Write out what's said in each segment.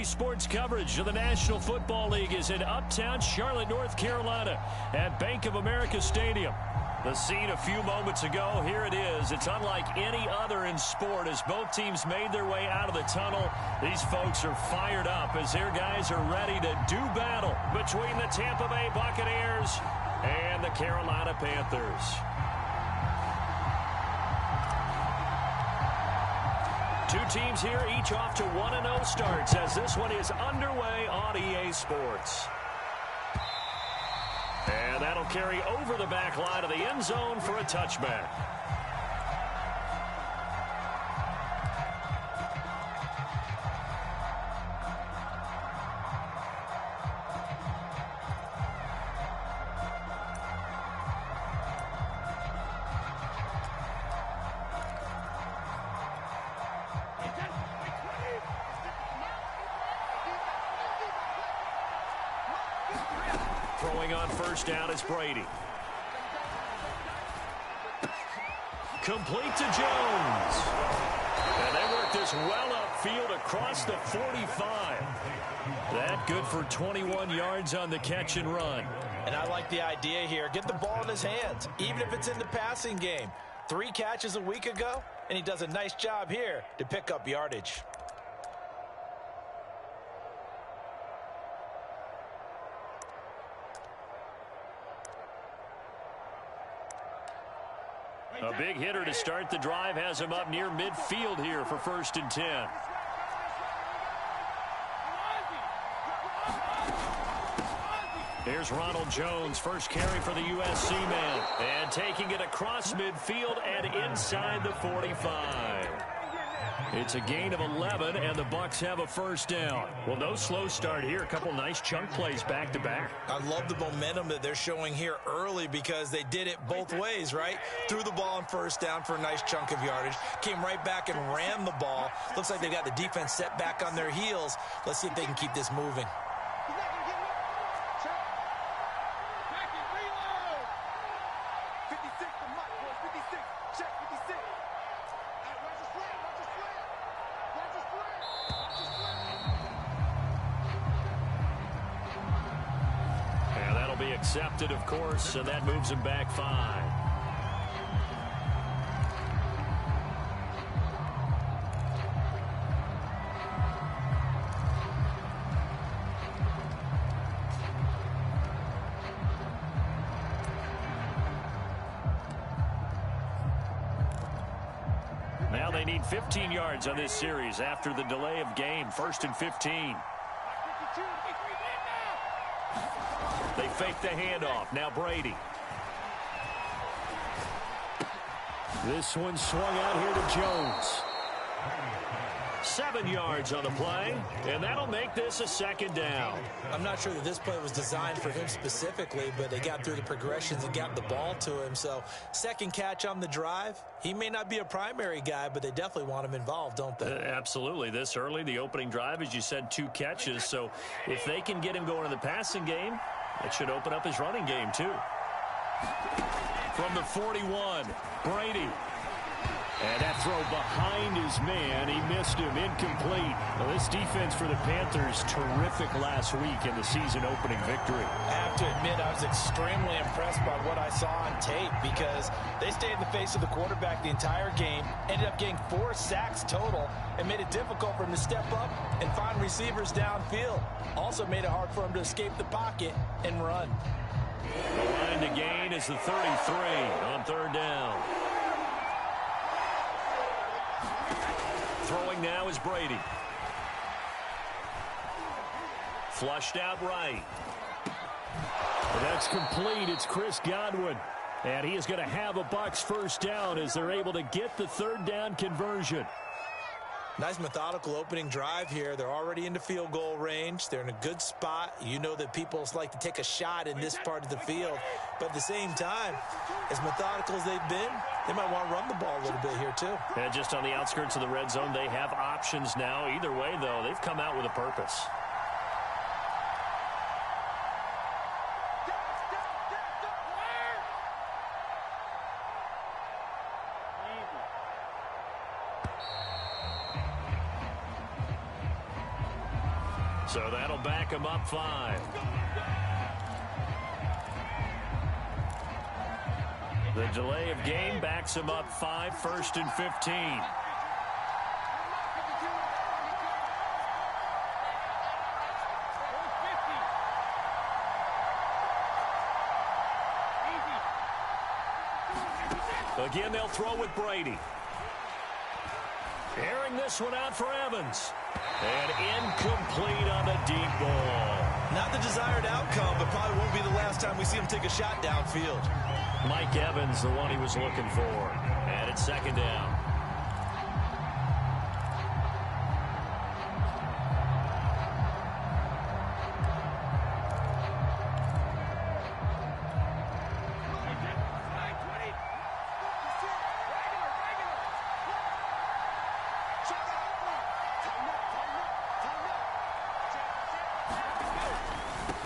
Sports coverage of the National Football League is in uptown Charlotte, North Carolina at Bank of America Stadium. The scene a few moments ago, here it is. It's unlike any other in sport as both teams made their way out of the tunnel. These folks are fired up as their guys are ready to do battle between the Tampa Bay Buccaneers and the Carolina Panthers. Two teams here, each off to 1-0 starts as this one is underway on EA Sports. And that'll carry over the back line of the end zone for a touchback. Throwing on first down is Brady. Complete to Jones. And they work this well upfield across the 45. That good for 21 yards on the catch and run. And I like the idea here. Get the ball in his hands, even if it's in the passing game. 3 catches a week ago, and he does a nice job here to pick up yardage. A big hitter to start the drive has him up near midfield here for 1st and 10. Here's Ronald Jones, first carry for the USC man. And taking it across midfield and inside the 45. It's a gain of 11, and the Bucs have a first down. Well, no slow start here. A couple nice chunk plays back-to-back. I love the momentum that they're showing here early because they did it both ways, right? Threw the ball on first down for a nice chunk of yardage. Came right back and ran the ball. Looks like they got the defense set back on their heels. Let's see if they can keep this moving. Accepted, of course, and that moves him back 5. Now they need 15 yards on this series after the delay of game. 1st and 15. They fake the handoff. Now Brady. This one swung out here to Jones. 7 yards on the play, and that'll make this a 2nd down. I'm not sure that this play was designed for him specifically, but they got through the progressions and got the ball to him. So 2nd catch on the drive. He may not be a primary guy, but they definitely want him involved, don't they? Absolutely. This early, the opening drive, as you said, 2 catches. So if they can get him going in the passing game, it should open up his running game, too. From the 41, Brady. And that throw behind his man. He missed him. Incomplete. Well, this defense for the Panthers, terrific last week in the season-opening victory. I have to admit, I was extremely impressed by what I saw on tape because they stayed in the face of the quarterback the entire game, ended up getting 4 sacks total, and made it difficult for him to step up and find receivers downfield. Also made it hard for him to escape the pocket and run. The line to gain is the 33 on 3rd down. Throwing now is Brady. Flushed out right. That's complete. It's Chris Godwin. And he is going to have a Bucs first down as they're able to get the 3rd down conversion. Nice methodical opening drive here. They're already into field goal range. They're in a good spot. You know that people like to take a shot in this part of the field. But at the same time, as methodical as they've been, they might want to run the ball a little bit here too. And just on the outskirts of the red zone, they have options now. Either way, though, they've come out with a purpose. So that'll back him up 5. The delay of game backs him up 5, 1st and 15. Again, they'll throw with Brady. Airing this one out for Evans. And incomplete on the deep ball. Not the desired outcome, but probably won't be the last time we see him take a shot downfield. Mike Evans, the one he was looking for. And it's 2nd down.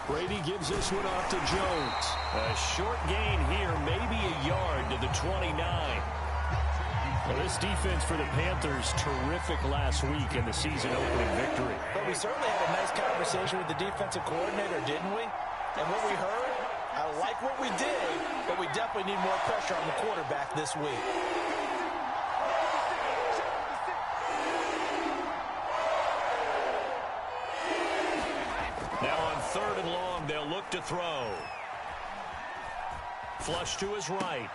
Brady gives this one off to Jones. A short gain here, maybe a yard to the 29. Well, this defense for the Panthers, terrific last week in the season-opening victory. But we certainly had a nice conversation with the defensive coordinator, didn't we? And what we heard, I like what we did, but we definitely need more pressure on the quarterback this week. Now on 3rd and long, they'll look to throw. Flush to his right.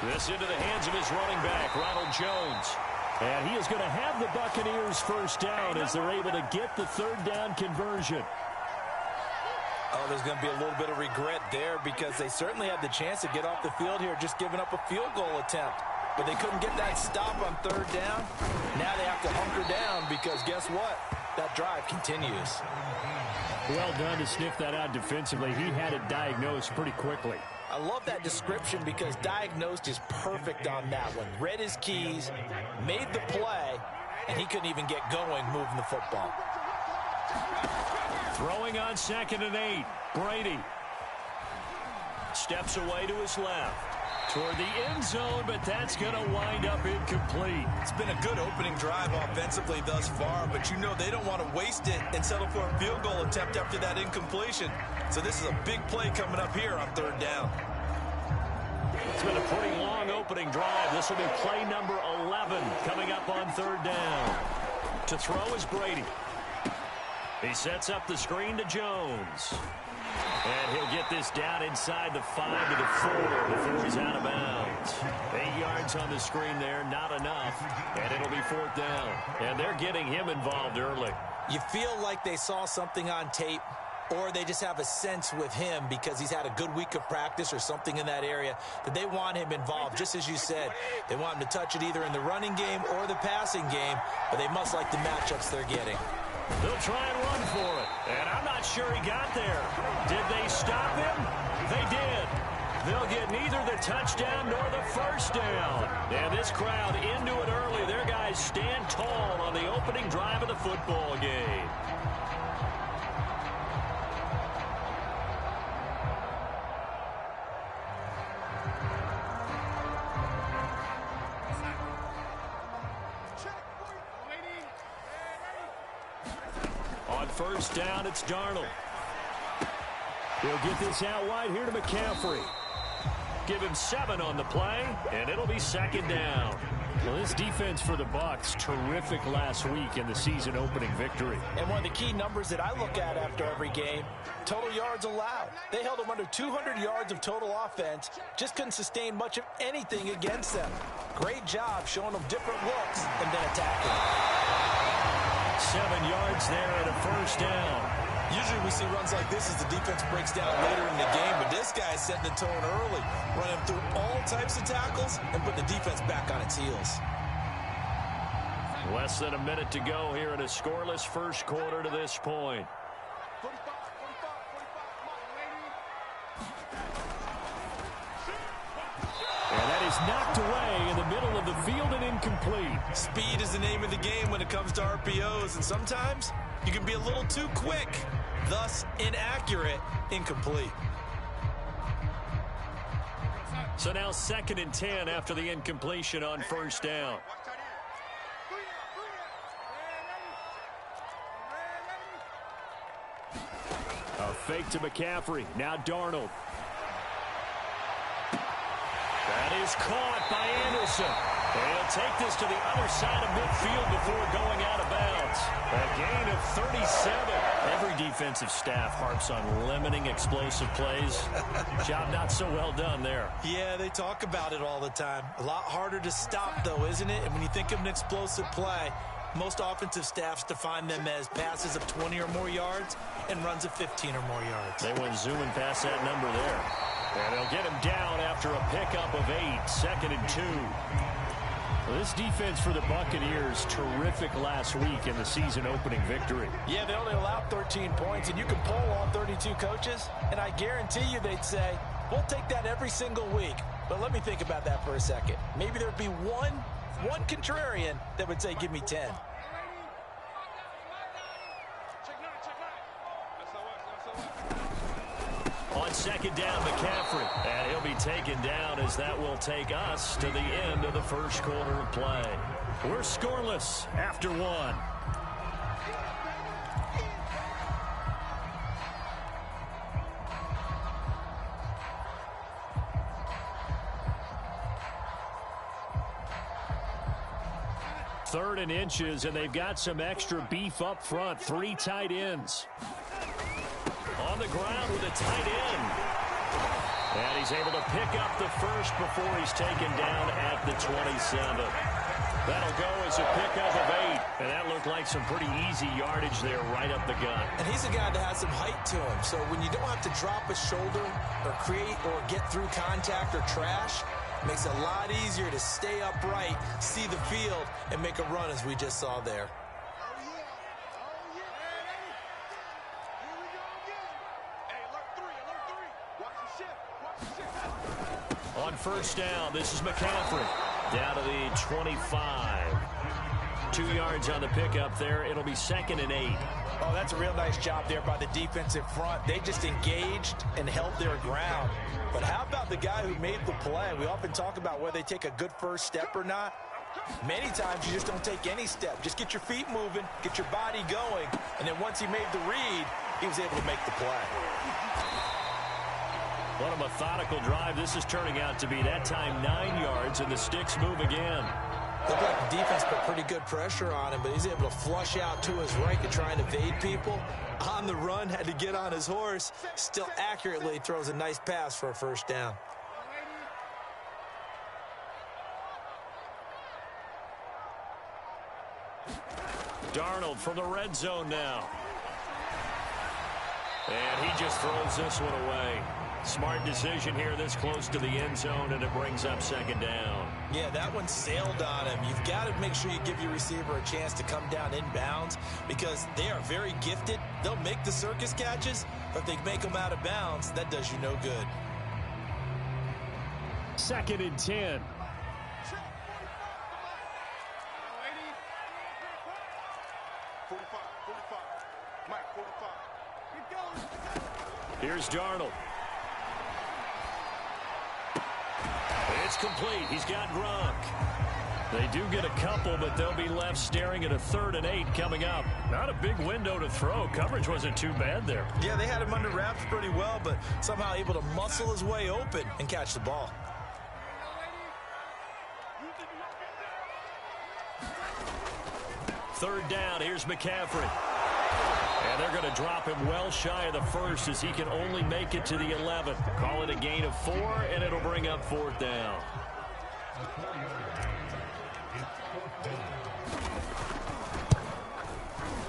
This into the hands of his running back, Ronald Jones. And he is going to have the Buccaneers first down as they're able to get the 3rd down conversion. Oh, there's going to be a little bit of regret there because they certainly had the chance to get off the field here, just giving up a field goal attempt. But they couldn't get that stop on 3rd down. Now they have to hunker down because guess what? That drive continues. Well done to sniff that out defensively. He had it diagnosed pretty quickly. I love that description because diagnosed is perfect on that one. Read his keys, made the play, and he couldn't even get going moving the football. Throwing on 2nd and 8. Brady steps away to his left. Toward the end zone, but that's going to wind up incomplete. It's been a good opening drive offensively thus far, but you know they don't want to waste it and settle for a field goal attempt after that incompletion. So this is a big play coming up here on 3rd down. It's been a pretty long opening drive. This will be play number 11 coming up on 3rd down. To throw is Brady. He sets up the screen to Jones. And he'll get this down inside the 5 to the 4 before he's out of bounds. 8 yards on the screen there, not enough. And it'll be 4th down. And they're getting him involved early. You feel like they saw something on tape, or they just have a sense with him because he's had a good week of practice or something in that area that they want him involved. Just as you said, they want him to touch it either in the running game or the passing game, but they must like the matchups they're getting. They'll try and run for it. And I'm not sure he got there. Did they stop him? They did. They'll get neither the touchdown nor the first down. And this crowd into it early. Their guys stand tall on the opening drive of the football game. On 1st down, it's Darnold. He'll get this out wide here to McCaffrey. Give him 7 on the play, and it'll be 2nd down. Well, this defense for the Bucs, terrific last week in the season-opening victory. And one of the key numbers that I look at after every game, total yards allowed. They held them under 200 yards of total offense, just couldn't sustain much of anything against them. Great job showing them different looks and then attacking. 7 yards there and a 1st down. Usually we see runs like this as the defense breaks down later in the game, but this guy is setting the tone early, running through all types of tackles and putting the defense back on its heels. Less than a minute to go here in a scoreless first quarter to this point. And that is knocked away in the middle of the field and incomplete. Speed is the name of the game when it comes to RPOs, and sometimes you can be a little too quick, thus inaccurate, incomplete. So now 2nd and 10 after the incompletion on 1st down. fake to McCaffrey. Now Darnold. That is caught by Anderson. And he'll take this to the other side of midfield before going out of bounds. A gain of 37. Every defensive staff harps on limiting explosive plays. Job not so well done there. Yeah, they talk about it all the time. A lot harder to stop, though, isn't it? And when you think of an explosive play, most offensive staffs define them as passes of 20 or more yards and runs of 15 or more yards. They went zooming past that number there. And they'll get him down after a pickup of 8, 2nd and 2. Well, this defense for the Buccaneers, terrific last week in the season-opening victory. Yeah, they only allowed 13 points, and you can poll all 32 coaches, and I guarantee you they'd say, we'll take that every single week. But let me think about that for a second. Maybe there'd be one contrarian that would say, give me 10. On 2nd down, McCaffrey. And he'll be taken down as that will take us to the end of the first quarter of play. We're scoreless after 1. Third and inches, and they've got some extra beef up front. 3 tight ends. On the ground with a tight end. And he's able to pick up the first before he's taken down at the 27. That'll go as a pickup of 8. And that looked like some pretty easy yardage there right up the gut. And he's a guy that has some height to him. So when you don't have to drop a shoulder or create or get through contact or trash, it makes it a lot easier to stay upright, see the field, and make a run as we just saw there. On first down, this is McCaffrey. Down to the 25. 2 yards on the pickup there. It'll be 2nd and 8. Oh, that's a real nice job there by the defensive front. They just engaged and held their ground. But how about the guy who made the play? We often talk about whether they take a good first step or not. Many times you just don't take any step. Just get your feet moving, get your body going, and then once he made the read, he was able to make the play. What a methodical drive this is turning out to be. That time 9 yards, and the sticks move again. Looked like the defense put pretty good pressure on him, but he's able to flush out to his right to try and evade people. On the run, had to get on his horse. Still accurately throws a nice pass for a first down. Darnold from the red zone now. And he just throws this one away. Smart decision here this close to the end zone, and it brings up 2nd down. Yeah, that one sailed on him. You've got to make sure you give your receiver a chance to come down inbounds because they are very gifted. They'll make the circus catches, but if they make them out of bounds, that does you no good. 2nd and 10. Here's Darnold. It's complete. He's got Gronk. They do get a couple, but they'll be left staring at a 3rd and 8 coming up. Not a big window to throw. Coverage wasn't too bad there. Yeah, they had him under wraps pretty well, but somehow able to muscle his way open and catch the ball. Third down, here's McCaffrey. And they're going to drop him well shy of the first as he can only make it to the 11. Call it a gain of 4, and it'll bring up 4th down.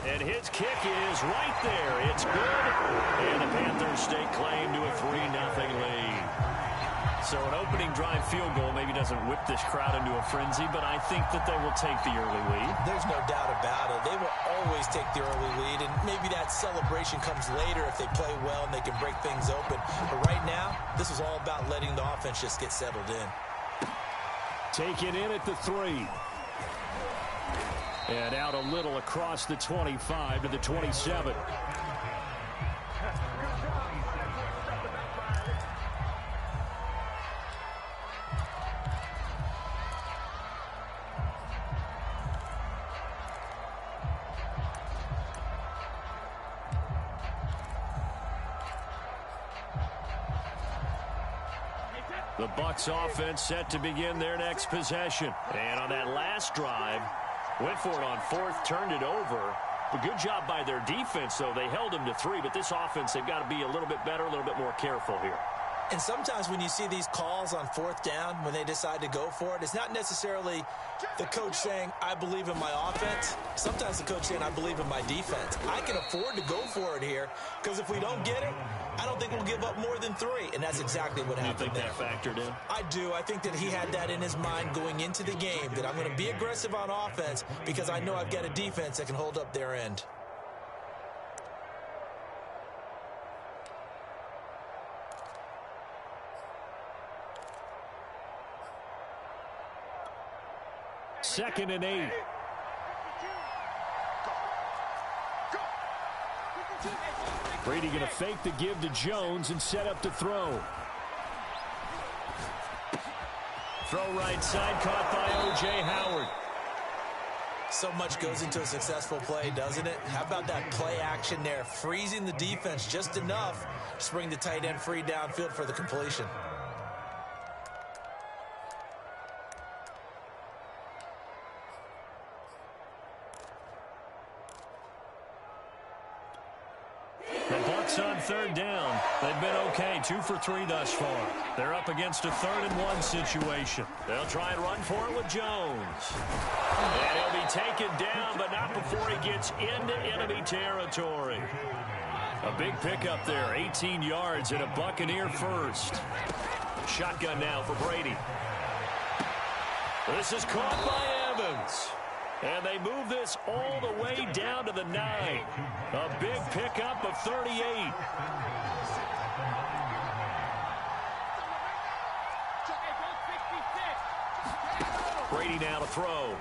And his kick is right there. It's good. And the Panthers stake claim to a 3-0 lead. So an opening drive field goal maybe doesn't whip this crowd into a frenzy, but I think that they will take the early lead. There's no doubt about it. They will always take the early lead, and maybe that celebration comes later if they play well and they can break things open. But right now, this is all about letting the offense just get settled in. Taken in at the 3. And out a little across the 25 to the 27. The Bucs offense set to begin their next possession. And on that last drive, went for it on fourth, turned it over. A good job by their defense, though. They held them to 3, but this offense, they've got to be a little bit better, a little bit more careful here. And sometimes when you see these calls on fourth down, when they decide to go for it, it's not necessarily the coach saying, I believe in my offense. Sometimes the coach saying, I believe in my defense. I can afford to go for it here because if we don't get it, I don't think we'll give up more than 3. And that's exactly what happened there. You think that factored in? I do. I think that he had that in his mind going into the game, that I'm going to be aggressive on offense because I know I've got a defense that can hold up their end. Second and 8. Brady going to fake the give to Jones and set up to throw. Throw right side, caught by O.J. Howard. So much goes into a successful play, doesn't it? How about that play action there? Freezing the defense just enough to bring the tight end free downfield for the completion. On third down, they've been okay, 2 for 3 thus far. They're up against a 3rd and 1 situation. They'll try and run for it with Jones. And he'll be taken down, but not before he gets into enemy territory. A big pickup there, 18 yards and a Buccaneer first. Shotgun now for Brady. This is caught by Evans. And they move this all the way down to the 9. A big pickup of 38. Brady now to throw.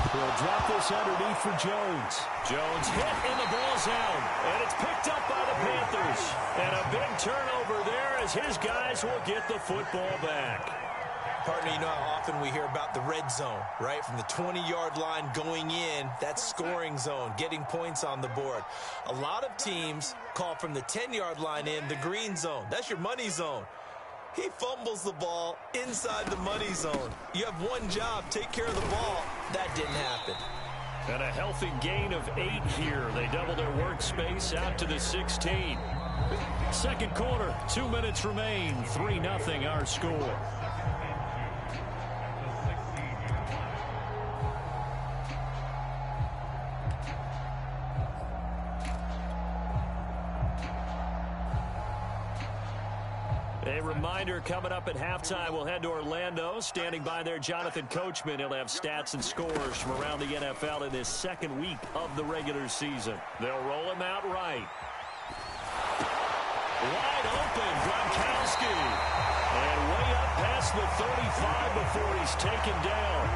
He'll drop this underneath for Jones. Jones hit and the ball's out. And it's picked up by the Panthers. And a big turnover there as his guys will get the football back. Partner, you know how often we hear about the red zone, right? From the 20-yard line going in, that's scoring zone, getting points on the board. A lot of teams call from the 10-yard line in the green zone. That's your money zone. He fumbles the ball inside the money zone. You have one job, take care of the ball. That didn't happen. And a healthy gain of 8 here. They double their workspace out to the 16. Second quarter, 2 minutes remain. 3-0 our score. A reminder, coming up at halftime, we'll head to Orlando. Standing by there, Jonathan Coachman. He'll have stats and scores from around the NFL in this second week of the regular season. They'll roll him out right. Wide open, Gronkowski. And way up past the 35 before he's taken down.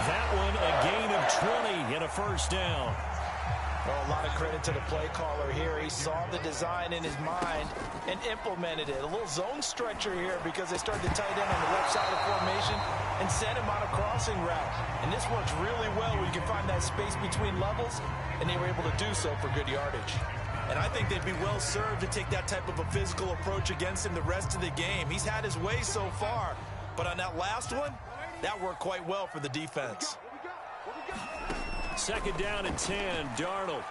That one a gain of 20 and a first down. Well, a lot of credit to the play caller here. He saw the design in his mind and implemented it. A little zone stretcher here because they started the tight end on the left side of the formation and sent him on a crossing route. And this works really well where you can find that space between levels, and they were able to do so for good yardage. And I think they'd be well served to take that type of a physical approach against him the rest of the game. He's had his way so far, but on that last one, that worked quite well for the defense. Second down and 10, Darnold.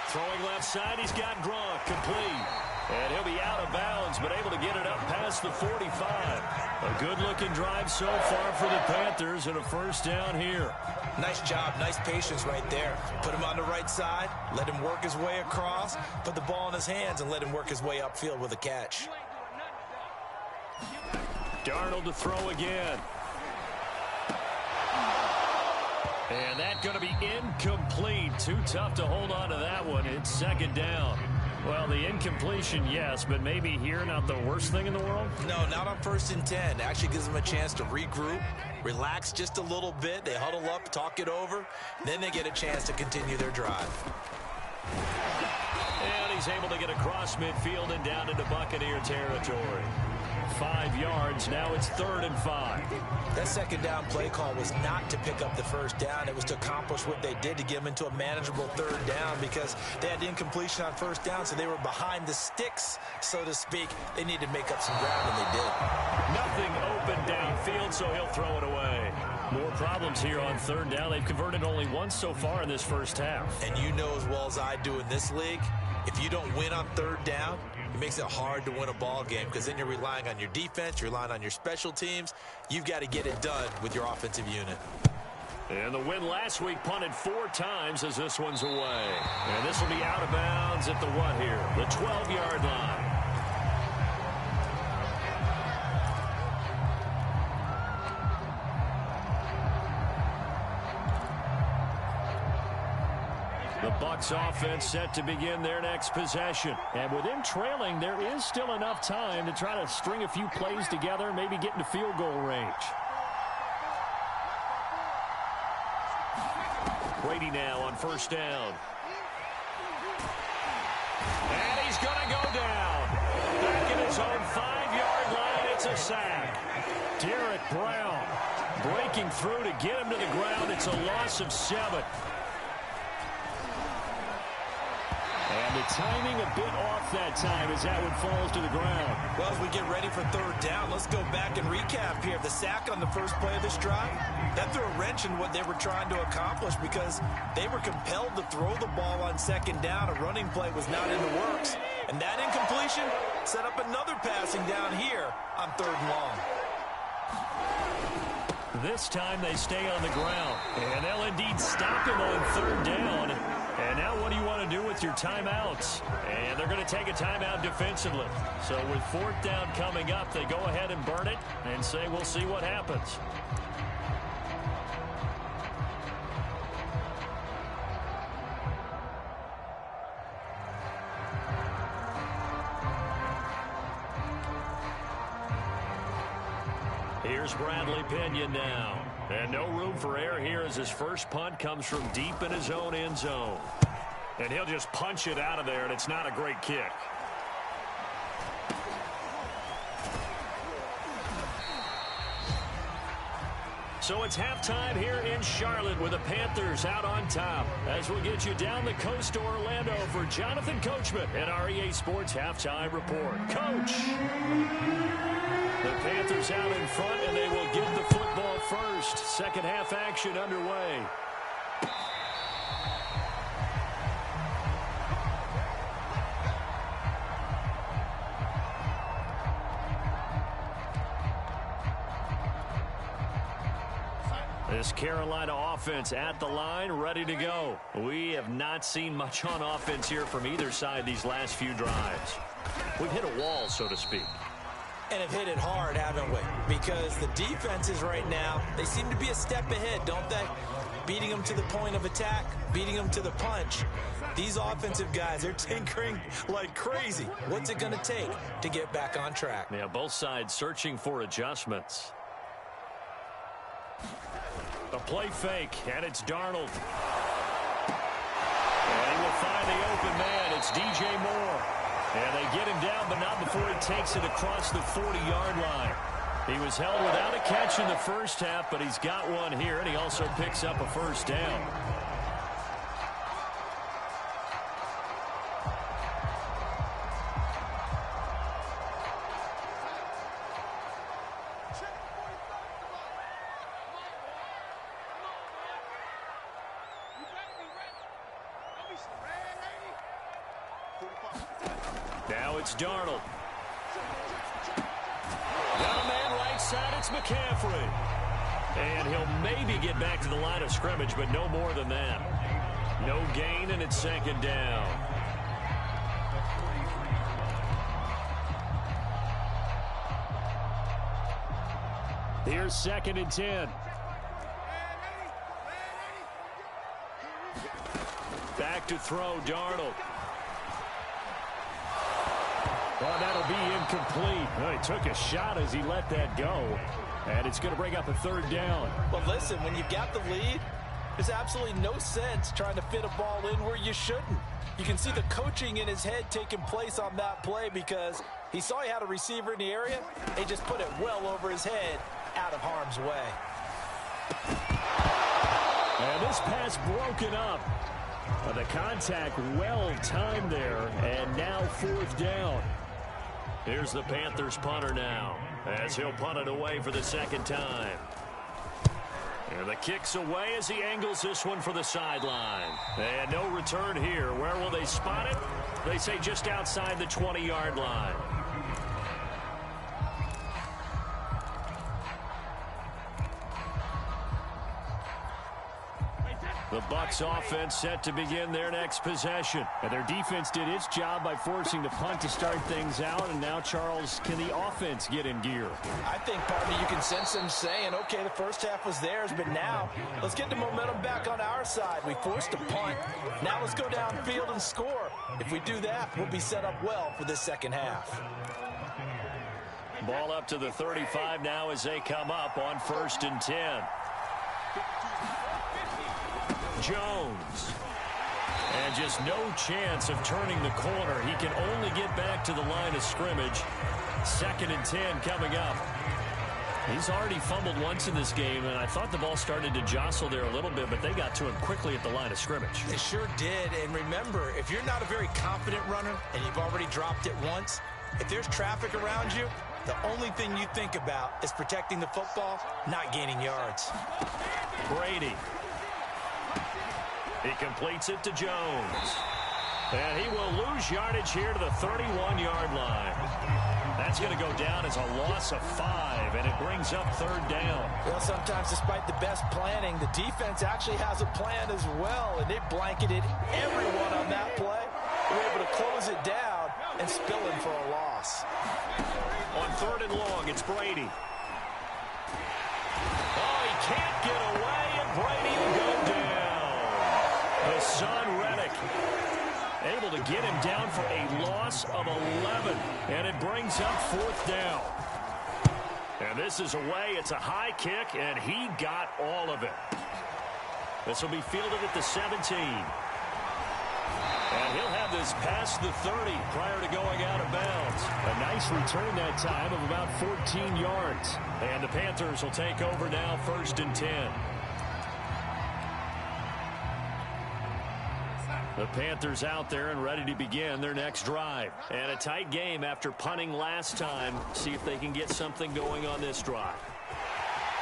Throwing left side, he's got Gronk, complete. And he'll be out of bounds, but able to get it up past the 45. A good-looking drive so far for the Panthers, and a first down here. Nice job, nice patience right there. Put him on the right side, let him work his way across, put the ball in his hands, and let him work his way upfield with a catch. Darnold to throw again. And that's going to be incomplete. Too tough to hold on to that one. It's second down. Well, the incompletion, yes, but maybe here not the worst thing in the world? No, not on 1st and 10. It actually gives them a chance to regroup, relax just a little bit. They huddle up, talk it over. Then they get a chance to continue their drive. And he's able to get across midfield and down into Buccaneer territory. 5 yards. Now it's 3rd and 5. That second down play call was not to pick up the first down. It was to accomplish what they did, to get them into a manageable 3rd down, because they had incompletion on 1st down, so they were behind the sticks, so to speak. They needed to make up some ground, and they did. Nothing open downfield, so he'll throw it away. More problems here on 3rd down. They've converted only once so far in this first half. And you know as well as I do in this league, if you don't win on 3rd down, it makes it hard to win a ball game, because then you're relying on your defense, you're relying on your special teams. You've got to get it done with your offensive unit. And the win last week punted 4 times as this one's away. And this will be out of bounds at the what here? The 12-yard line. The Bucs offense set to begin their next possession. And with them trailing, there is still enough time to try to string a few plays together, maybe get into field goal range. Brady now on 1st down. And he's going to go down. Back in his own 5-yard line, it's a sack. Derek Brown breaking through to get him to the ground. It's a loss of 7. And the timing a bit off that time as that one falls to the ground. Well, as we get ready for 3rd down, let's go back and recap here. The sack on the first play of this drive, that threw a wrench in what they were trying to accomplish, because they were compelled to throw the ball on 2nd down. A running play was not in the works. And that incompletion set up another passing down here on 3rd and long. This time they stay on the ground. And they'll indeed stop him on 3rd down. And now what do you want to do with your timeouts? And they're going to take a timeout defensively. So with 4th down coming up, they go ahead and burn it and say we'll see what happens. Here's Bradley Pinion now. And no room for error here as his first punt comes from deep in his own end zone. And he'll just punch it out of there, and it's not a great kick. So it's halftime here in Charlotte with the Panthers out on top. As we'll get you down the coast to Orlando for Jonathan Coachman and our EA Sports Halftime Report. Coach! The Panthers out in front, and they will get the football first. Second half action underway. This Carolina offense at the line, ready to go. We have not seen much on offense here from either side these last few drives. We've hit a wall, so to speak. And have hit it hard, haven't we? Because the defenses right now, they seem to be a step ahead, don't they? Beating them to the point of attack, beating them to the punch. These offensive guys, they're tinkering like crazy. What's it going to take to get back on track? Yeah, both sides searching for adjustments. A play fake, and it's Darnold. And he will find the open man. It's DJ Moore. And they get him down, but not before he takes it across the 40-yard line. He was held without a catch in the first half, but he's got one here, and he also picks up a first down. Now it's Darnold. Got a man right side, it's McCaffrey. And he'll maybe get back to the line of scrimmage, but no more than that. No gain, and it's second down. Here's 2nd and 10. Back to throw, Darnold. Well, that'll be incomplete. Well, he took a shot as he let that go. And it's going to bring up a 3rd down. Well, listen, when you've got the lead, There's absolutely no sense trying to fit a ball in where you shouldn't. You can see the coaching in his head taking place on that play because he saw he had a receiver in the area. He just put it well over his head, out of harm's way. And this pass broken up. The contact well timed there, and now 4th down. Here's the Panthers punter now, as he'll punt it away for the 2nd time. And the kick's away as he angles this one for the sideline. And no return here. Where will they spot it? They say just outside the 20-yard line. The Bucs offense set to begin their next possession. And their defense did its job by forcing the punt to start things out. And now, Charles, can the offense get in gear? I think, partner, you can sense them saying, okay, the first half was theirs, but now let's get the momentum back on our side. We forced a punt. Now let's go downfield and score. If we do that, we'll be set up well for this second half. Ball up to the 35 now as they come up on 1st and 10. Jones. And just no chance of turning the corner. He can only get back to the line of scrimmage. 2nd and 10 coming up. He's already fumbled once in this game, and I thought the ball started to jostle there a little bit, but they got to him quickly at the line of scrimmage. They sure did. And remember, if you're not a very confident runner and you've already dropped it once, if there's traffic around you, the only thing you think about is protecting the football, not gaining yards. Brady. He completes it to Jones. And he will lose yardage here to the 31-yard line. That's going to go down as a loss of 5, and it brings up 3rd down. Well, sometimes despite the best planning, the defense actually has a plan as well, and they blanketed everyone on that play. They were able to close it down and spill him for a loss. On 3rd and long, it's Brady. Oh, he can't get away, and Brady will go down. Hassan Reddick able to get him down for a loss of 11, and it brings up 4th down. And this is away. It's a high kick, and he got all of it. This will be fielded at the 17. And he'll have this past the 30 prior to going out of bounds. A nice return that time of about 14 yards. And the Panthers will take over now, 1st and 10. The Panthers out there and ready to begin their next drive. And a tight game after punting last time. See if they can get something going on this drive.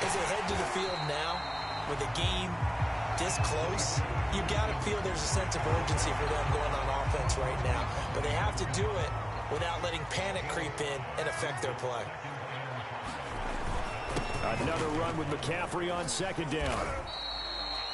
As they head to the field now, with the game this close, you've got to feel there's a sense of urgency for them going on offense right now. But they have to do it without letting panic creep in and affect their play. Another run with McCaffrey on 2nd down.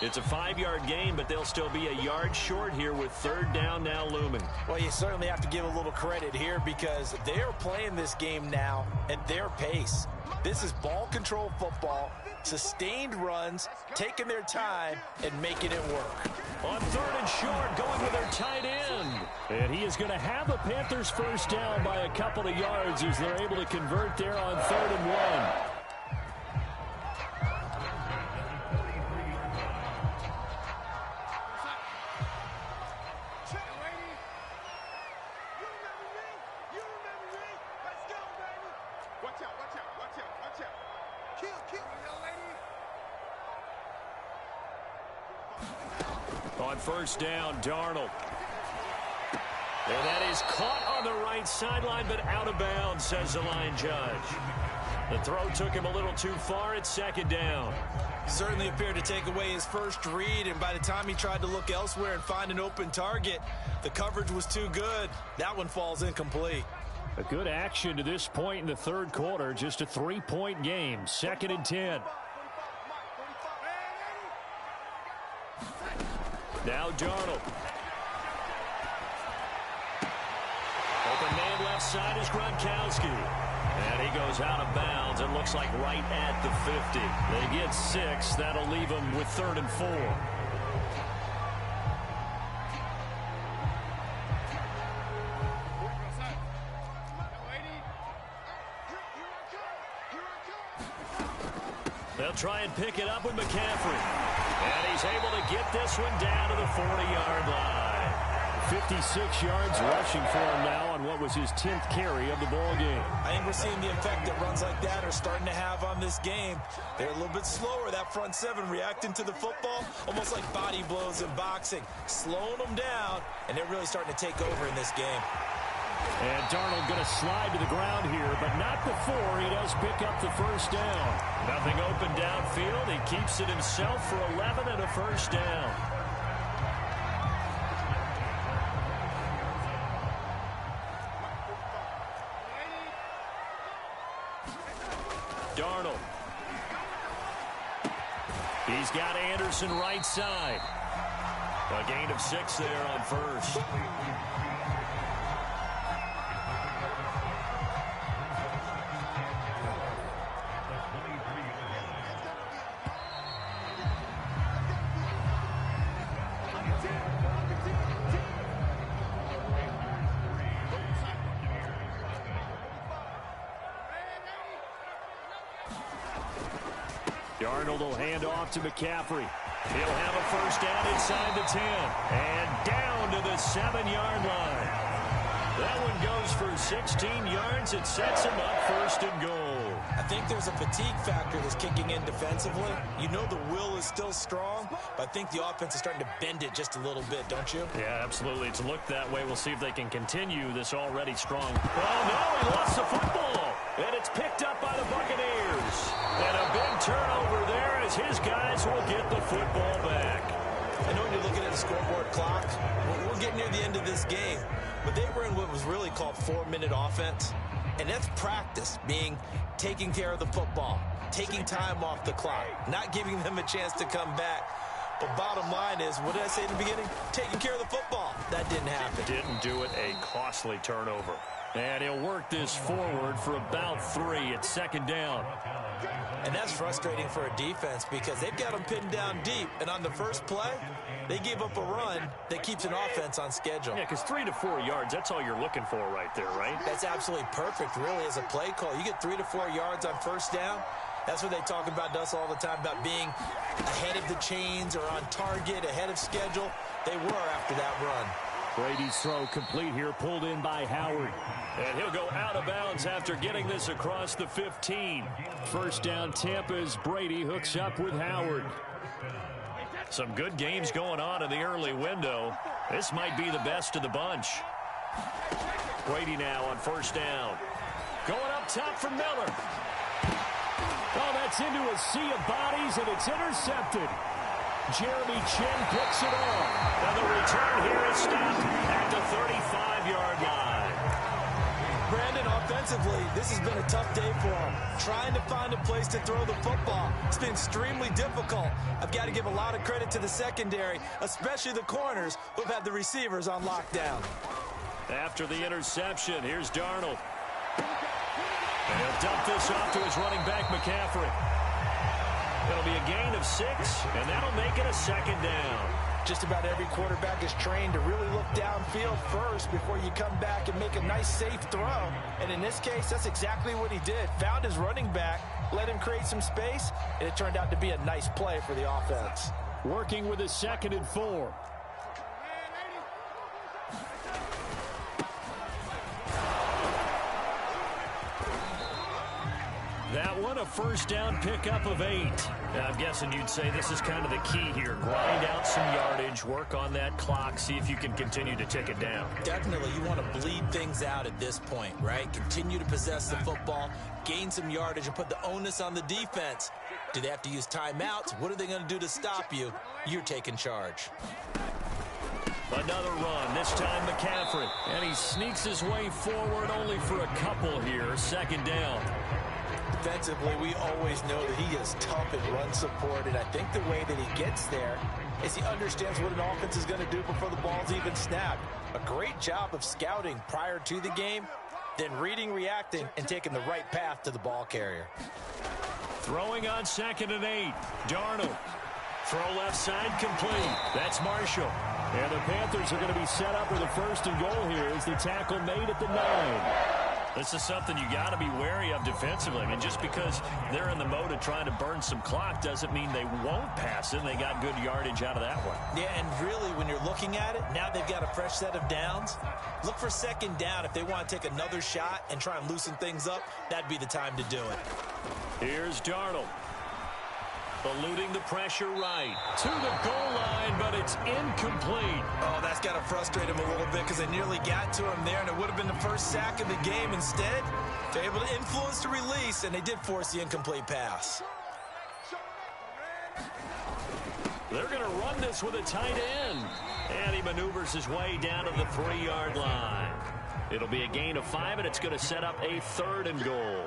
It's a 5-yard gain, but they'll still be a yard short here with 3rd down now looming. Well, you certainly have to give a little credit here because they're playing this game now at their pace. This is ball control football, sustained runs, taking their time, and making it work. On 3rd and short, going with their tight end. And he is going to have the Panthers 1st down by a couple of yards as they're able to convert there on 3rd and 1. On 1st down, Darnold. And that is caught on the right sideline, but out of bounds, says the line judge. The throw took him a little too far at 2nd down. Certainly appeared to take away his first read, and by the time he tried to look elsewhere and find an open target, the coverage was too good. That one falls incomplete. A good action to this point in the 3rd quarter. Just a 3-point game. 2nd and 10. Now Darnold. Open man left side is Gronkowski. And he goes out of bounds. It looks like right at the 50. They get 6. That'll leave them with 3rd and 4. They'll try and pick it up with McCaffrey. And he's able to get this one down to the 40-yard line. 56 yards rushing for him now on what was his 10th carry of the ball game. I think we're seeing the effect that runs like that are starting to have on this game. They're a little bit slower, that front seven, reacting to the football, almost like body blows in boxing, slowing them down, and they're really starting to take over in this game. And Darnold going to slide to the ground here, but not before he does pick up the first down. Nothing open downfield. He keeps it himself for 11 and a first down. Darnold. He's got Anderson right side. A gain of 6 there on first. Darnold will hand off to McCaffrey. He'll have a first down inside the 10. And down to the 7-yard line. That one goes for 16 yards. It sets him up first and goal. I think there's a fatigue factor that's kicking in defensively. You know the will is still strong, but I think the offense is starting to bend it just a little bit, don't you? Yeah, absolutely. It's looked that way. We'll see if they can continue this already strong. Oh, no, he lost the football. And it's picked up by the Buccaneers. And a big turnover there as his guys will get the football back. I know when you're looking at the scoreboard clock, we're getting near the end of this game, but they were in what was really called 4-minute offense. And that's practice, being taking care of the football, taking time off the clock, not giving them a chance to come back. But bottom line is, what did I say in the beginning? Taking care of the football. That didn't happen. Didn't do it. A costly turnover. And he'll work this forward for about 3. It's second down. And that's frustrating for a defense because they've got them pinned down deep. And on the first play, they gave up a run that keeps an offense on schedule. Yeah, because 3 to 4 yards, that's all you're looking for right there, right? That's absolutely perfect, really, as a play call. You get 3 to 4 yards on first down. That's what they talk about us all the time, about being ahead of the chains or on target, ahead of schedule. They were after that run. Brady's throw complete here, pulled in by Howard. And he'll go out of bounds after getting this across the 15. First down, Tampa as Brady hooks up with Howard. Some good games going on in the early window. This might be the best of the bunch. Brady now on first down. Going up top for Miller. Oh, that's into a sea of bodies, and it's intercepted. Jeremy Chin picks it off. And the return here is stopped at the 35-yard line. Brandon, offensively, this has been a tough day for him. Trying to find a place to throw the football. It's been extremely difficult. I've got to give a lot of credit to the secondary, especially the corners who've had the receivers on lockdown. After the interception, here's Darnold. And he'll dump this off to his running back, McCaffrey. It'll be a gain of 6, and that'll make it a second down. Just about every quarterback is trained to really look downfield first before you come back and make a nice, safe throw. And in this case, that's exactly what he did. Found his running back, let him create some space, and it turned out to be a nice play for the offense. Working with a 2nd and 4. That one, a first down pickup of 8. Now, I'm guessing you'd say this is kind of the key here. Grind out some yardage, work on that clock, see if you can continue to tick it down. Definitely, you want to bleed things out at this point, right? Continue to possess the football, gain some yardage, and put the onus on the defense. Do they have to use timeouts? What are they going to do to stop you? You're taking charge. Another run, this time McCaffrey. And he sneaks his way forward only for a couple here. Second down. Defensively, we always know that he is tough at run support, and I think the way that he gets there is he understands what an offense is going to do before the ball's even snapped. A great job of scouting prior to the game, then reading, reacting, and taking the right path to the ball carrier. Throwing on 2nd and 8. Darnold. Throw left side complete. That's Marshall. And the Panthers are going to be set up with a 1st and goal here as the tackle made at the 9. This is something you got to be wary of defensively. I mean, just because they're in the mode of trying to burn some clock doesn't mean they won't pass it. They got good yardage out of that one. Yeah, and really, when you're looking at it, now they've got a fresh set of downs. Look for second down. If they want to take another shot and try and loosen things up, that'd be the time to do it. Here's Darnold. Eluding the pressure right to the goal line, but it's incomplete. Oh, that's got to frustrate him a little bit because they nearly got to him there, and it would have been the first sack of the game. Instead, they're able to influence the release, and they did force the incomplete pass. They're going to run this with a tight end, and he maneuvers his way down to the 3-yard line. It'll be a gain of 5, and it's going to set up a 3rd and goal.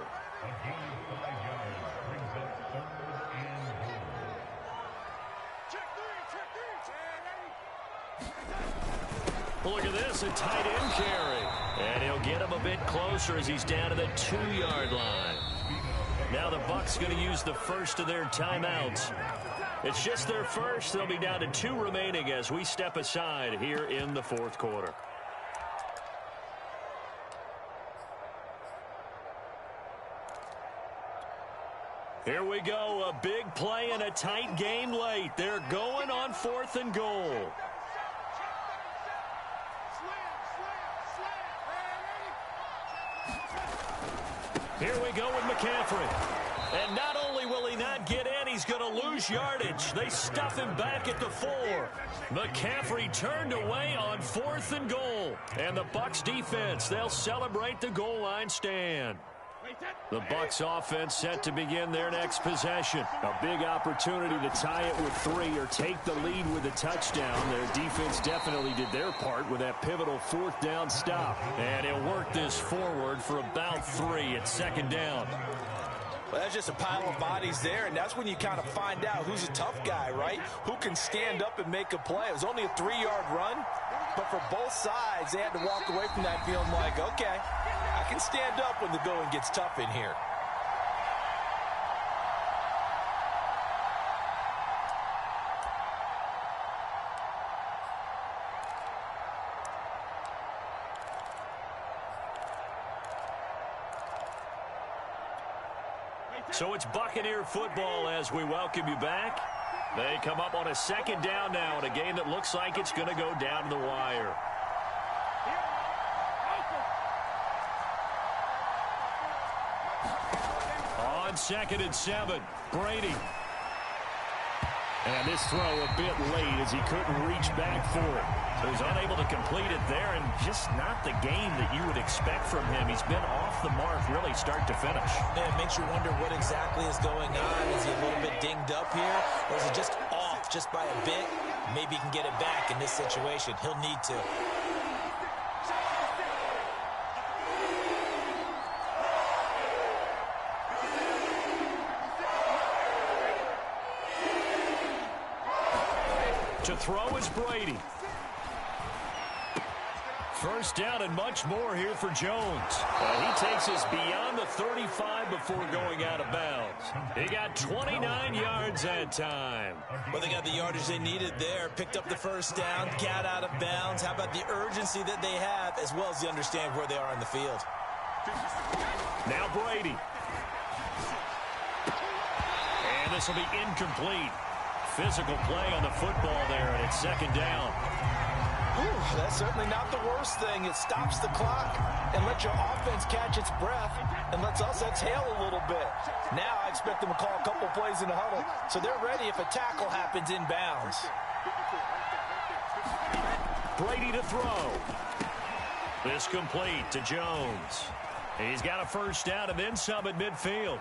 Look at this, a tight end carry. And he'll get him a bit closer as he's down to the 2-yard line. Now the Bucs going to use the first of their timeouts. It's just their first. They'll be down to 2 remaining as we step aside here in the 4th quarter. Here we go, a big play and a tight game late. They're going on 4th and goal. Here we go with McCaffrey. And not only will he not get in, he's going to lose yardage. They stuff him back at the 4. McCaffrey turned away on 4th and goal. And the Bucs defense, they'll celebrate the goal line stand. The Bucs offense set to begin their next possession. A big opportunity to tie it with 3 or take the lead with a touchdown. Their defense definitely did their part with that pivotal 4th down stop. And he'll work this forward for about 3 at 2nd down. Well, that's just a pile of bodies there, and that's when you kind of find out who's a tough guy, right? Who can stand up and make a play. It was only a 3-yard run, but for both sides, they had to walk away from that feeling like, okay, I can stand up when the going gets tough in here. So it's Buccaneer football as we welcome you back. They come up on a 2nd down now in a game that looks like it's going to go down to the wire. On 2nd and 7, Brady. And this throw a bit late as he couldn't reach back for it. So he's unable to complete it there, and just not the game that you would expect from him. He's been off the mark really start to finish. Yeah, it makes you wonder what exactly is going on. Is he a little bit dinged up here, or is he just off just by a bit? Maybe he can get it back in this situation. He'll need to. To throw is Brady. First down and much more here for Jones. He takes us beyond the 35 before going out of bounds. He got 29 yards that time. Well, they got the yardage they needed there. Picked up the first down, got out of bounds. How about the urgency that they have, as well as the understand where they are in the field. Now Brady. And this will be incomplete. Physical play on the football there, and it's 2nd down. Ooh, that's certainly not the worst thing. It stops the clock and lets your offense catch its breath and lets us exhale a little bit. Now I expect them to call a couple plays in the huddle, so they're ready if a tackle happens inbounds. Brady to throw. This complete to Jones. He's got a first down and then some at midfield.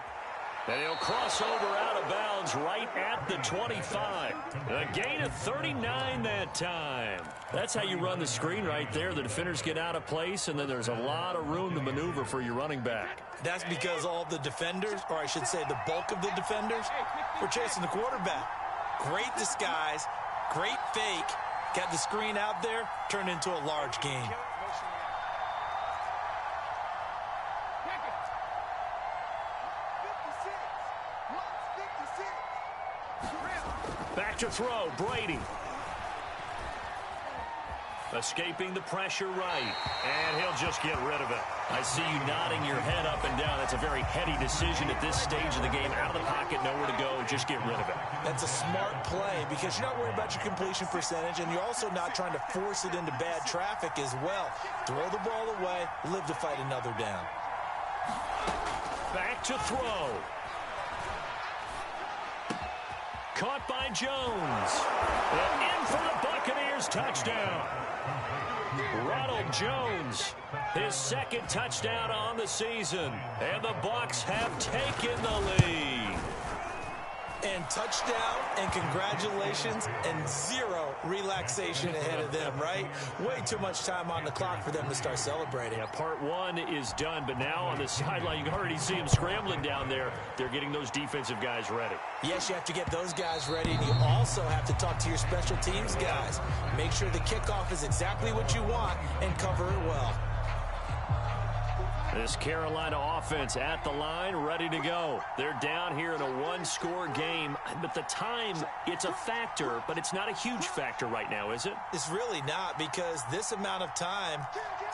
And he'll cross over out of bounds right at the 25. A gain of 39 that time. That's how you run the screen right there. The defenders get out of place, and then there's a lot of room to maneuver for your running back. That's because all the defenders, or I should say the bulk of the defenders, were chasing the quarterback. Great disguise, great fake. Got the screen out there, turned into a large gain. Back to throw, Brady. Escaping the pressure right. And he'll just get rid of it. I see you nodding your head up and down. That's a very heady decision at this stage of the game. Out of the pocket, nowhere to go. Just get rid of it. That's a smart play because you're not worried about your completion percentage, and you're also not trying to force it into bad traffic as well. Throw the ball away, live to fight another down. Back to throw. Caught by Jones. And in for the Buccaneers touchdown. Ronald Jones, his second touchdown on the season. And the Bucs have taken the lead. And touchdown and congratulations and zero relaxation ahead of them, right? Way too much time on the clock for them to start celebrating. Yeah, part one is done, but now on the sideline, you can already see them scrambling down there. They're getting those defensive guys ready. Yes, you have to get those guys ready, and you also have to talk to your special teams guys. Make sure the kickoff is exactly what you want and cover it well. This Carolina offense at the line, ready to go. They're down here in a one-score game, but the time, it's a factor, but it's not a huge factor right now, is it? It's really not, because this amount of time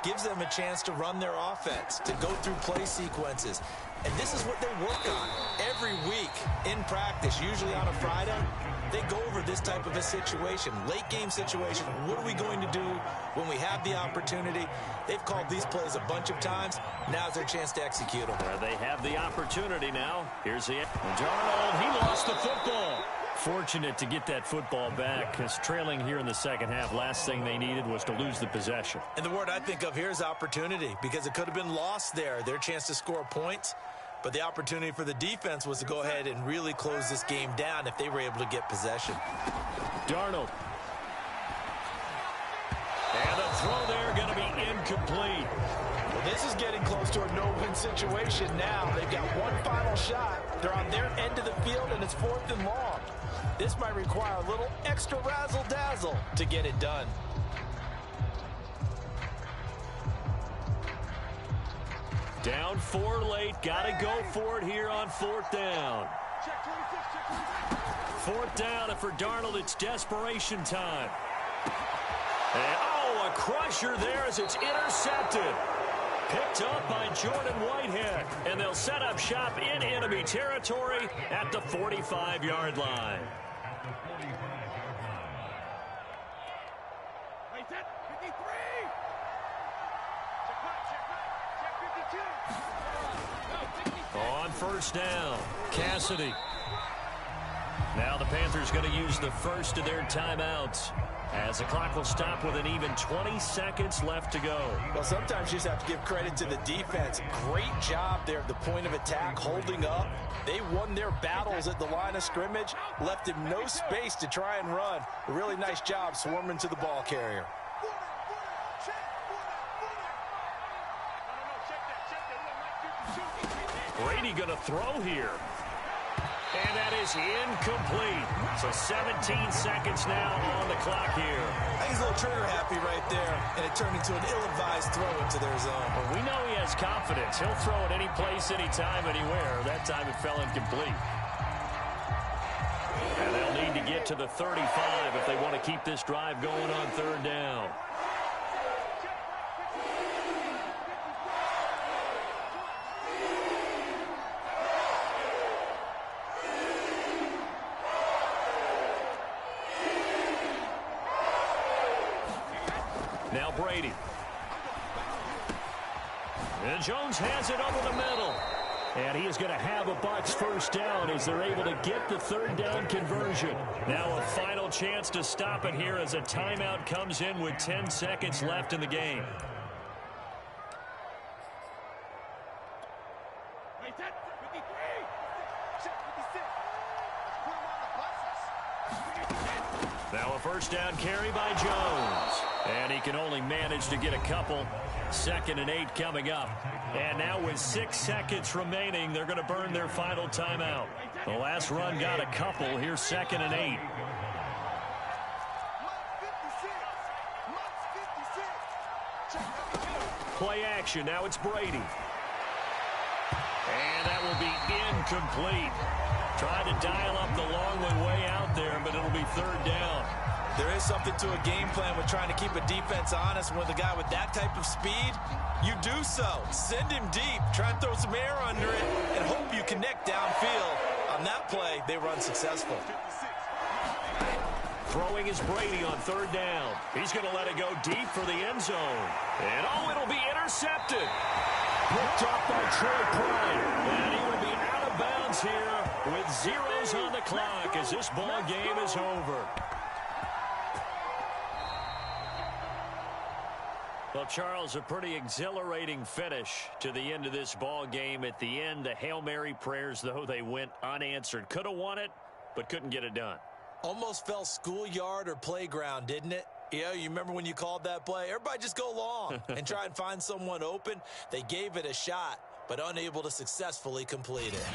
gives them a chance to run their offense, to go through play sequences. And this is what they work on every week in practice, usually on a Friday. They go over this type of a situation, late game situation. What are we going to do when we have the opportunity? They've called these plays a bunch of times. Now's their chance to execute them. They have the opportunity now. Here's the Darnold. He lost the football. Fortunate to get that football back, because trailing here in the second half, last thing they needed was to lose the possession. And the word I think of here is opportunity, because it could have been lost there. Their chance to score points. But the opportunity for the defense was to go ahead and really close this game down if they were able to get possession. Darnold. And the throw there going to be incomplete. Well, this is getting close to a no-win situation now. They've got one final shot. They're on their end of the field, and it's 4th and long. This might require a little extra razzle-dazzle to get it done. Down 4 late. Got to go for it here on 4th down. 4th down, and for Darnold, it's desperation time. And, oh, a crusher there as it's intercepted. Picked up by Jordan Whitehead. And they'll set up shop in enemy territory at the 45-yard line. On 1st down, Cassidy. Now the Panthers going to use the first of their timeouts, as the clock will stop with an even 20 seconds left to go. Well, sometimes you just have to give credit to the defense. Great job there at the point of attack, holding up. They won their battles at the line of scrimmage, left him no space to try and run. A really nice job swarming to the ball carrier. Brady going to throw here. And that is incomplete. So 17 seconds now on the clock here. I think he's a little trigger happy right there, and it turned into an ill-advised throw into their zone. Well, we know he has confidence. He'll throw it any place, anytime, anywhere. That time it fell incomplete. And they'll need to get to the 35 if they want to keep this drive going on 3rd down. Now Brady. And Jones has it over the middle. And he is going to have a Bucs 1st down as they're able to get the 3rd down conversion. Now a final chance to stop it here as a timeout comes in with 10 seconds left in the game. Now a 1st down carry by Jones. And he can only manage to get a couple. 2nd and 8 coming up. And now with 6 seconds remaining, they're going to burn their final timeout. The last run got a couple. Here's 2nd and 8. Play action. Now it's Brady. And that will be incomplete. Trying to dial up the long way out there, but it'll be 3rd down. There is something to a game plan with trying to keep a defense honest. When with a guy with that type of speed, you do so. Send him deep. Try and throw some air under it and hope you connect downfield. On that play, they run successful. Throwing is Brady on third down. He's going to let it go deep for the end zone. And, it'll be intercepted. Picked off by Troy Pride. And he will be out of bounds here with zeros on the clock as this ball game is over. Well, Charles, a pretty exhilarating finish to the end of this ball game. At the end, the Hail Mary prayers, though, they went unanswered. Could have won it, but couldn't get it done. Almost felt schoolyard or playground, didn't it? Yeah, you remember when you called that play? Everybody just go long and try and find someone open. They gave it a shot, but unable to successfully complete it.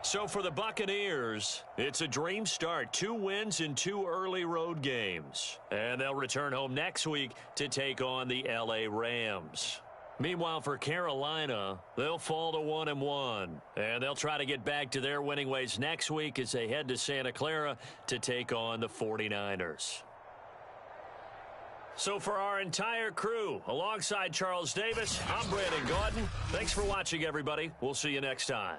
So for the Buccaneers, it's a dream start. 2 wins in 2 early road games. And they'll return home next week to take on the L.A. Rams. Meanwhile, for Carolina, they'll fall to 1-1. And they'll try to get back to their winning ways next week as they head to Santa Clara to take on the 49ers. So for our entire crew, alongside Charles Davis, I'm Brandon Gaudin. Thanks for watching, everybody. We'll see you next time.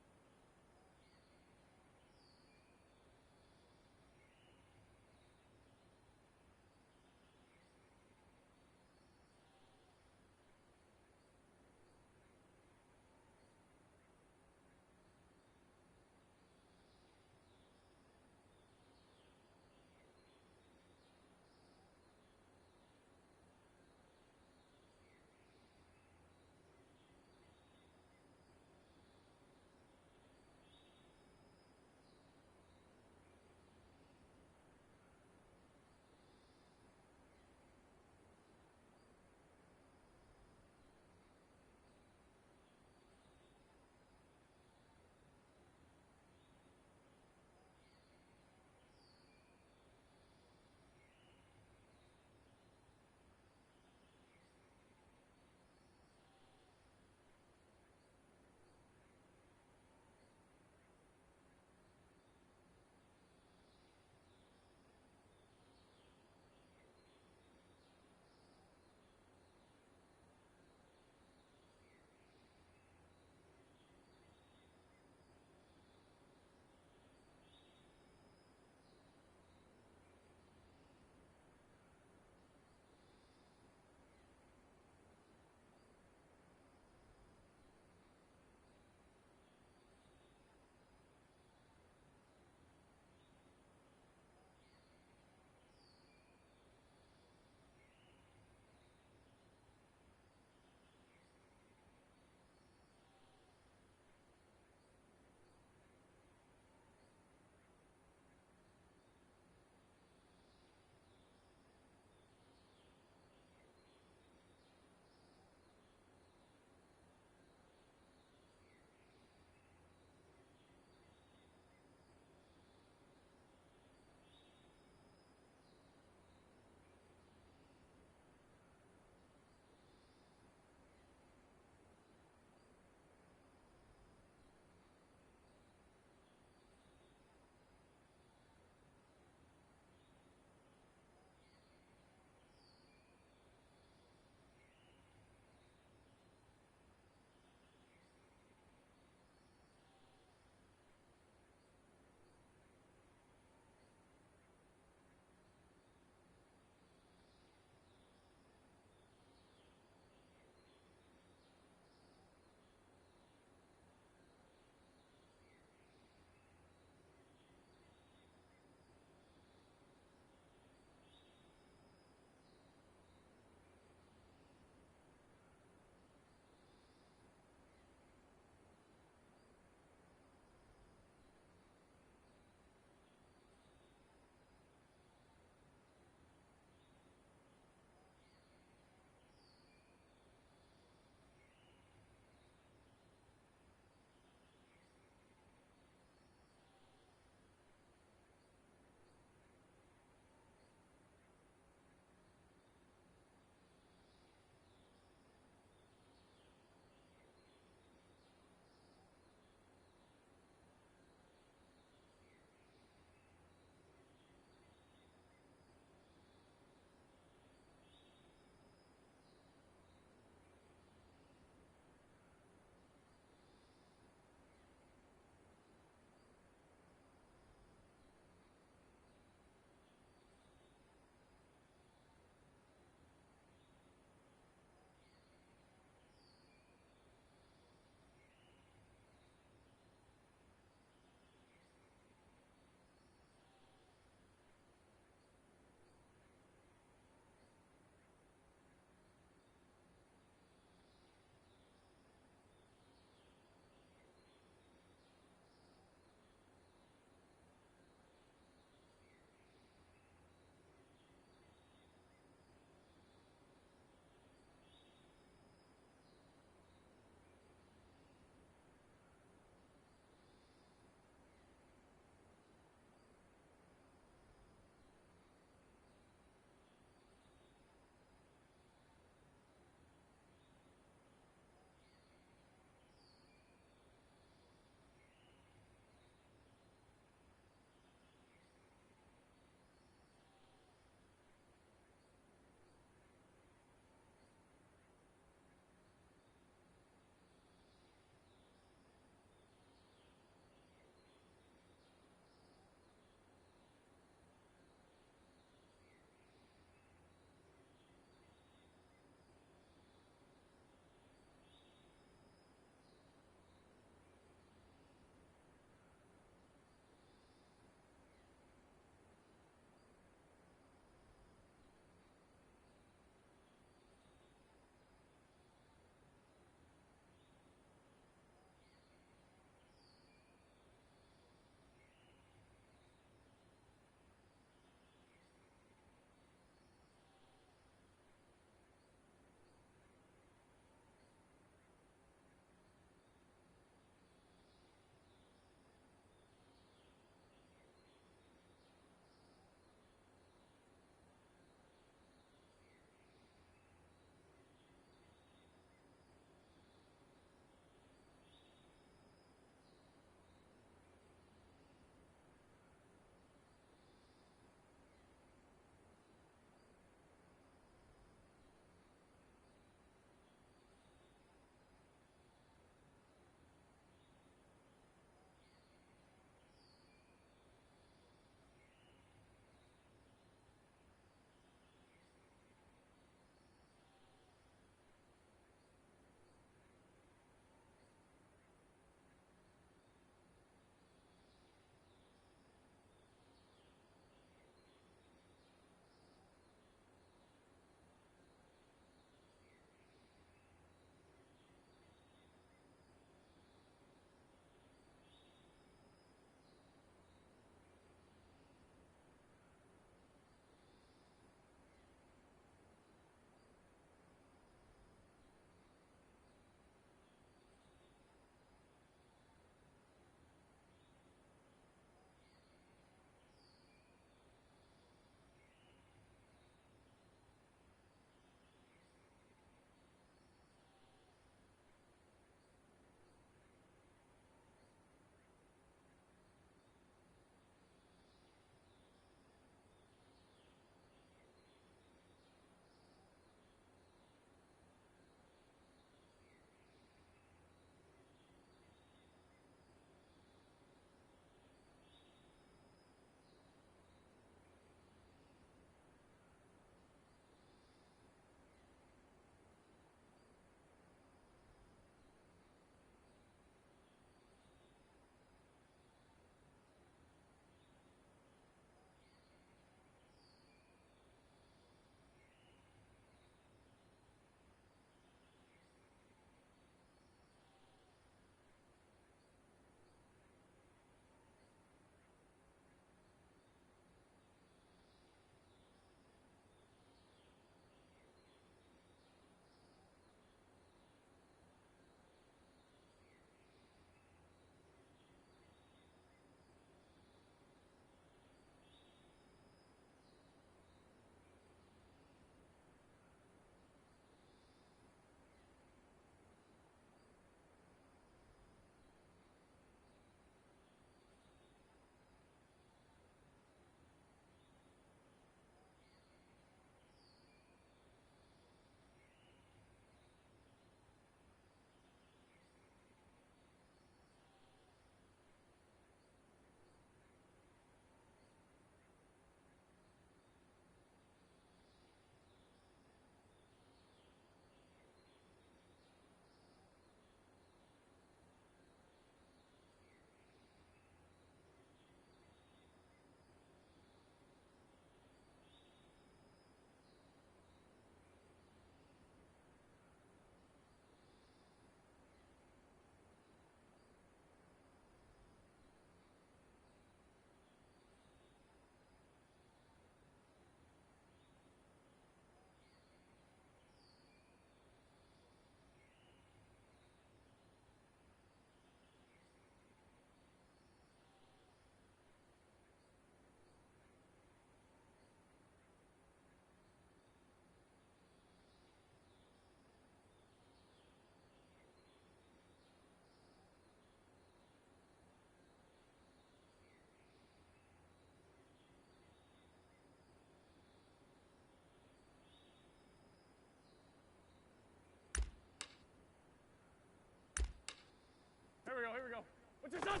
What's your son?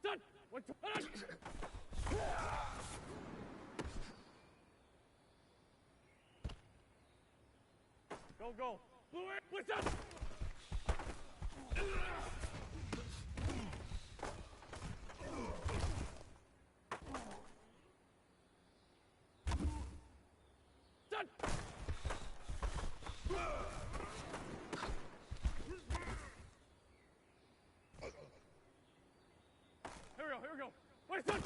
Son! What's your son? Go, go. Blue air. What's up? Son! Here we go. Wait, son!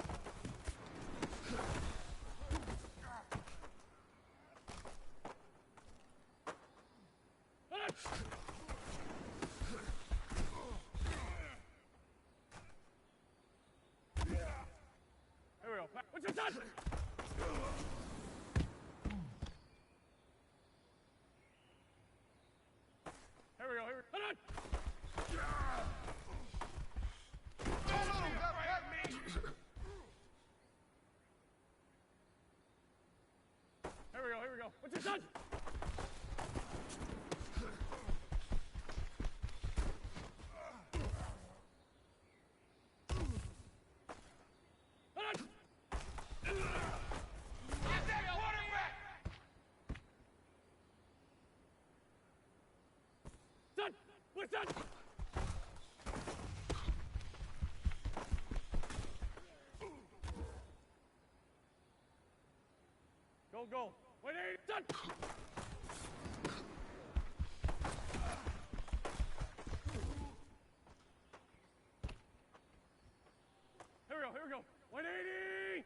Here we go. What's your son? Here we go. Hold on! Here we go. What's your son? Hold on! Get that quarterback! Son! What's son? Go, go. Wait, son! Here we go. 180!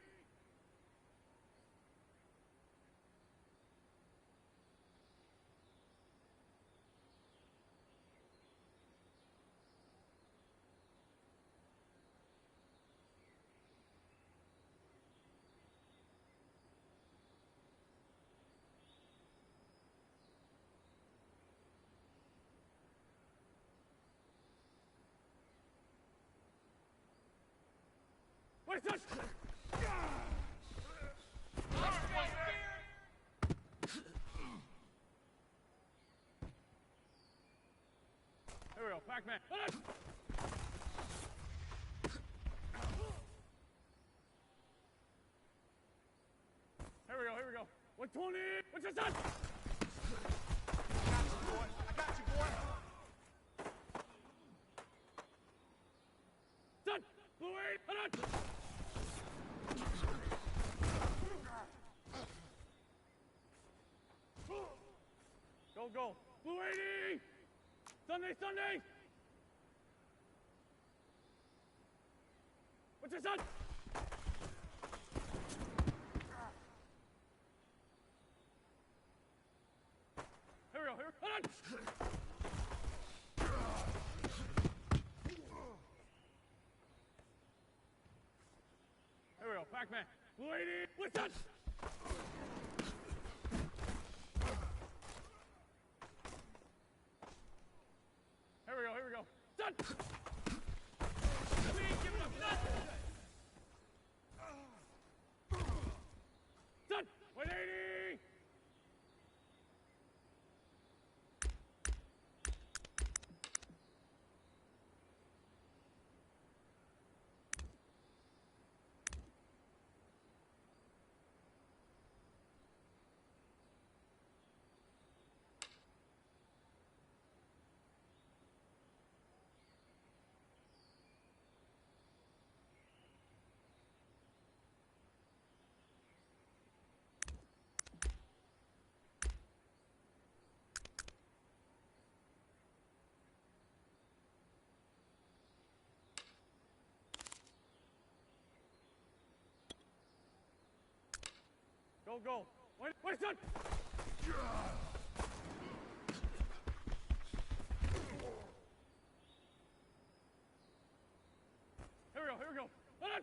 Wait, son! Here we go, Pac-Man. Here we go. 120! What's your son? I got you, boy. Son! Blue 8! Hold on! Go, go. Blue 80! Sunday! What's your son? Here we go. Hold on! Here we go. Pac-Man. Blue 80! What's that? Here we go. Son! We ain't giving up nothing! Son! 180! Go, go. Wait, son! Here we go. Hold on!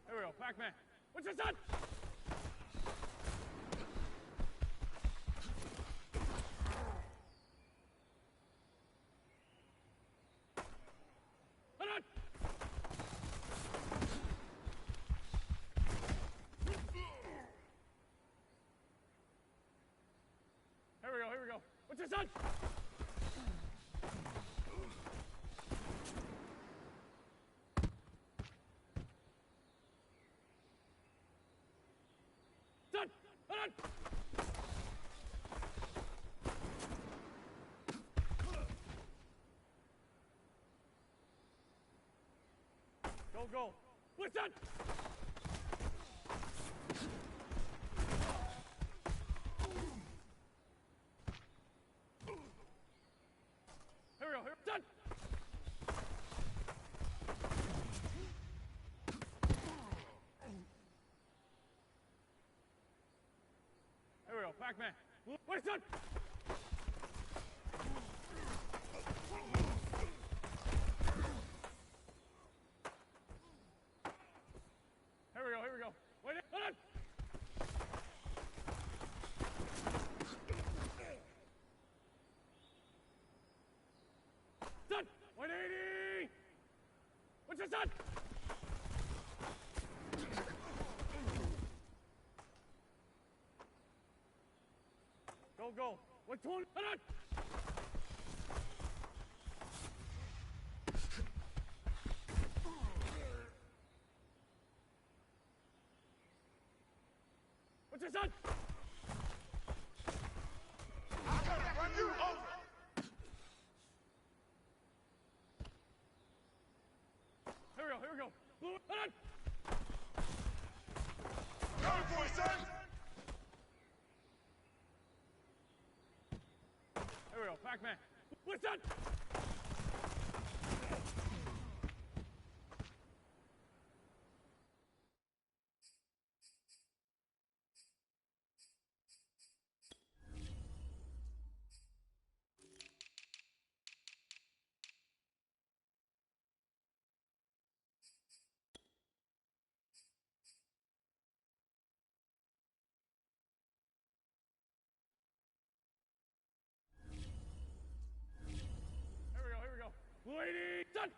Here we go, Pac-Man. What's your son? Hold on! your son? Son! Hold on! Go. Listen! Here we go. Done! Here we go. Pac-Man. Listen! Here we go. Wait, hold on! Done! 180! What's your son? Go. 120, hold on! What's your son? I'm gonna run you over. Here we go. Hold on! Coming for you, son. Here we go. Pac-Man. Listen! Here we go. Lady, done!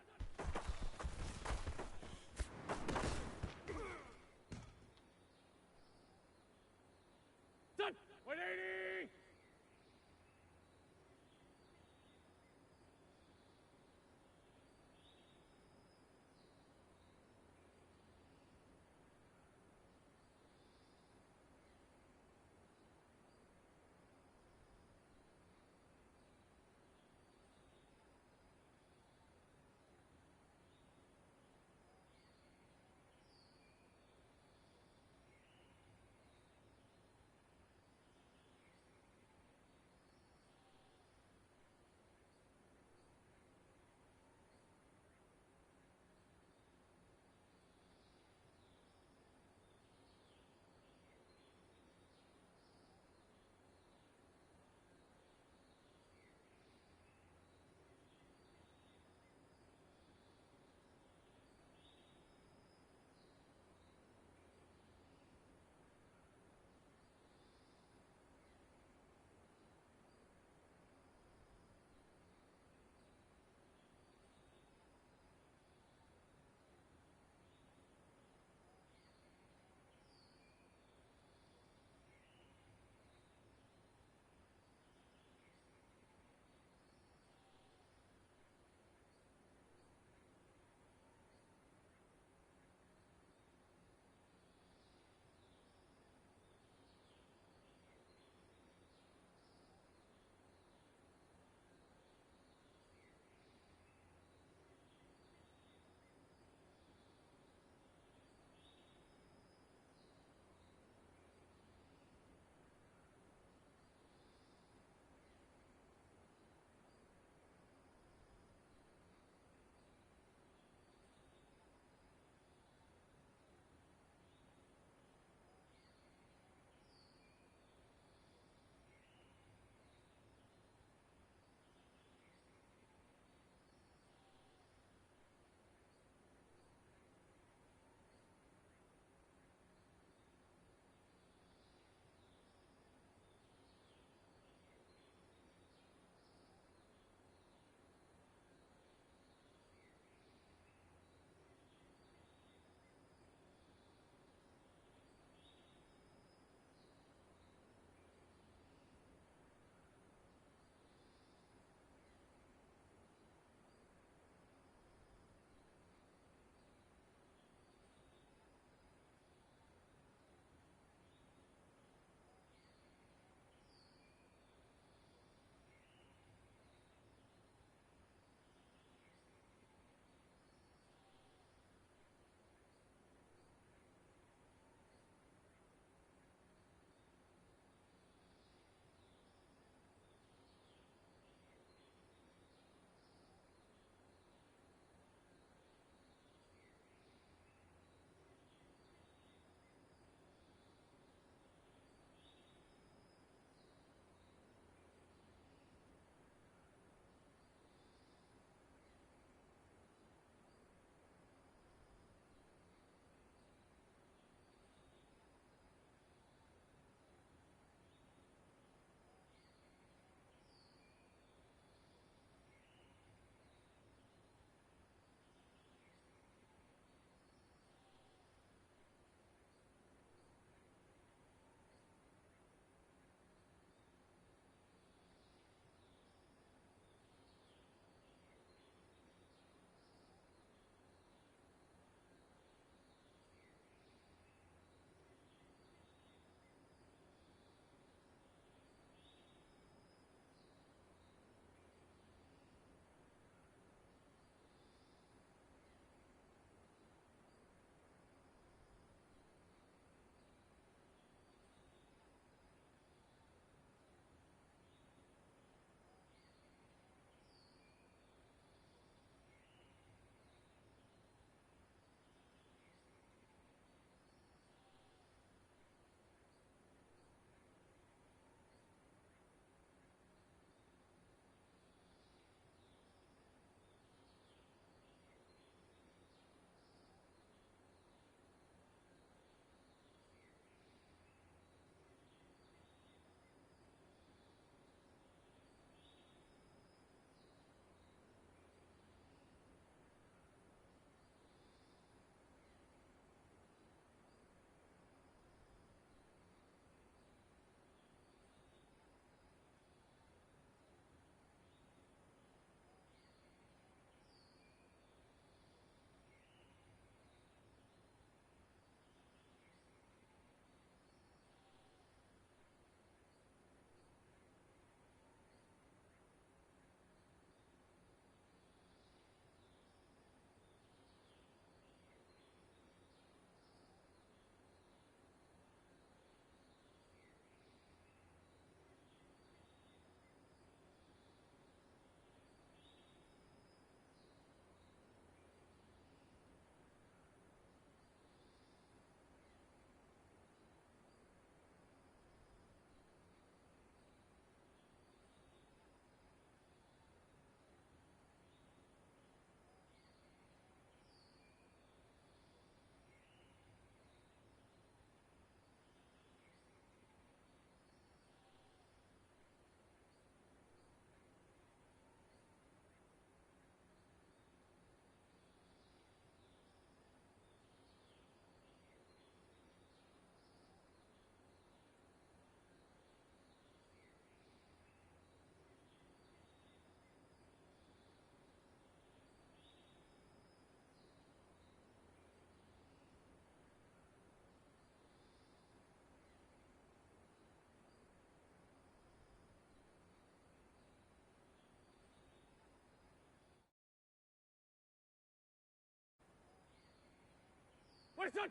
Where's that?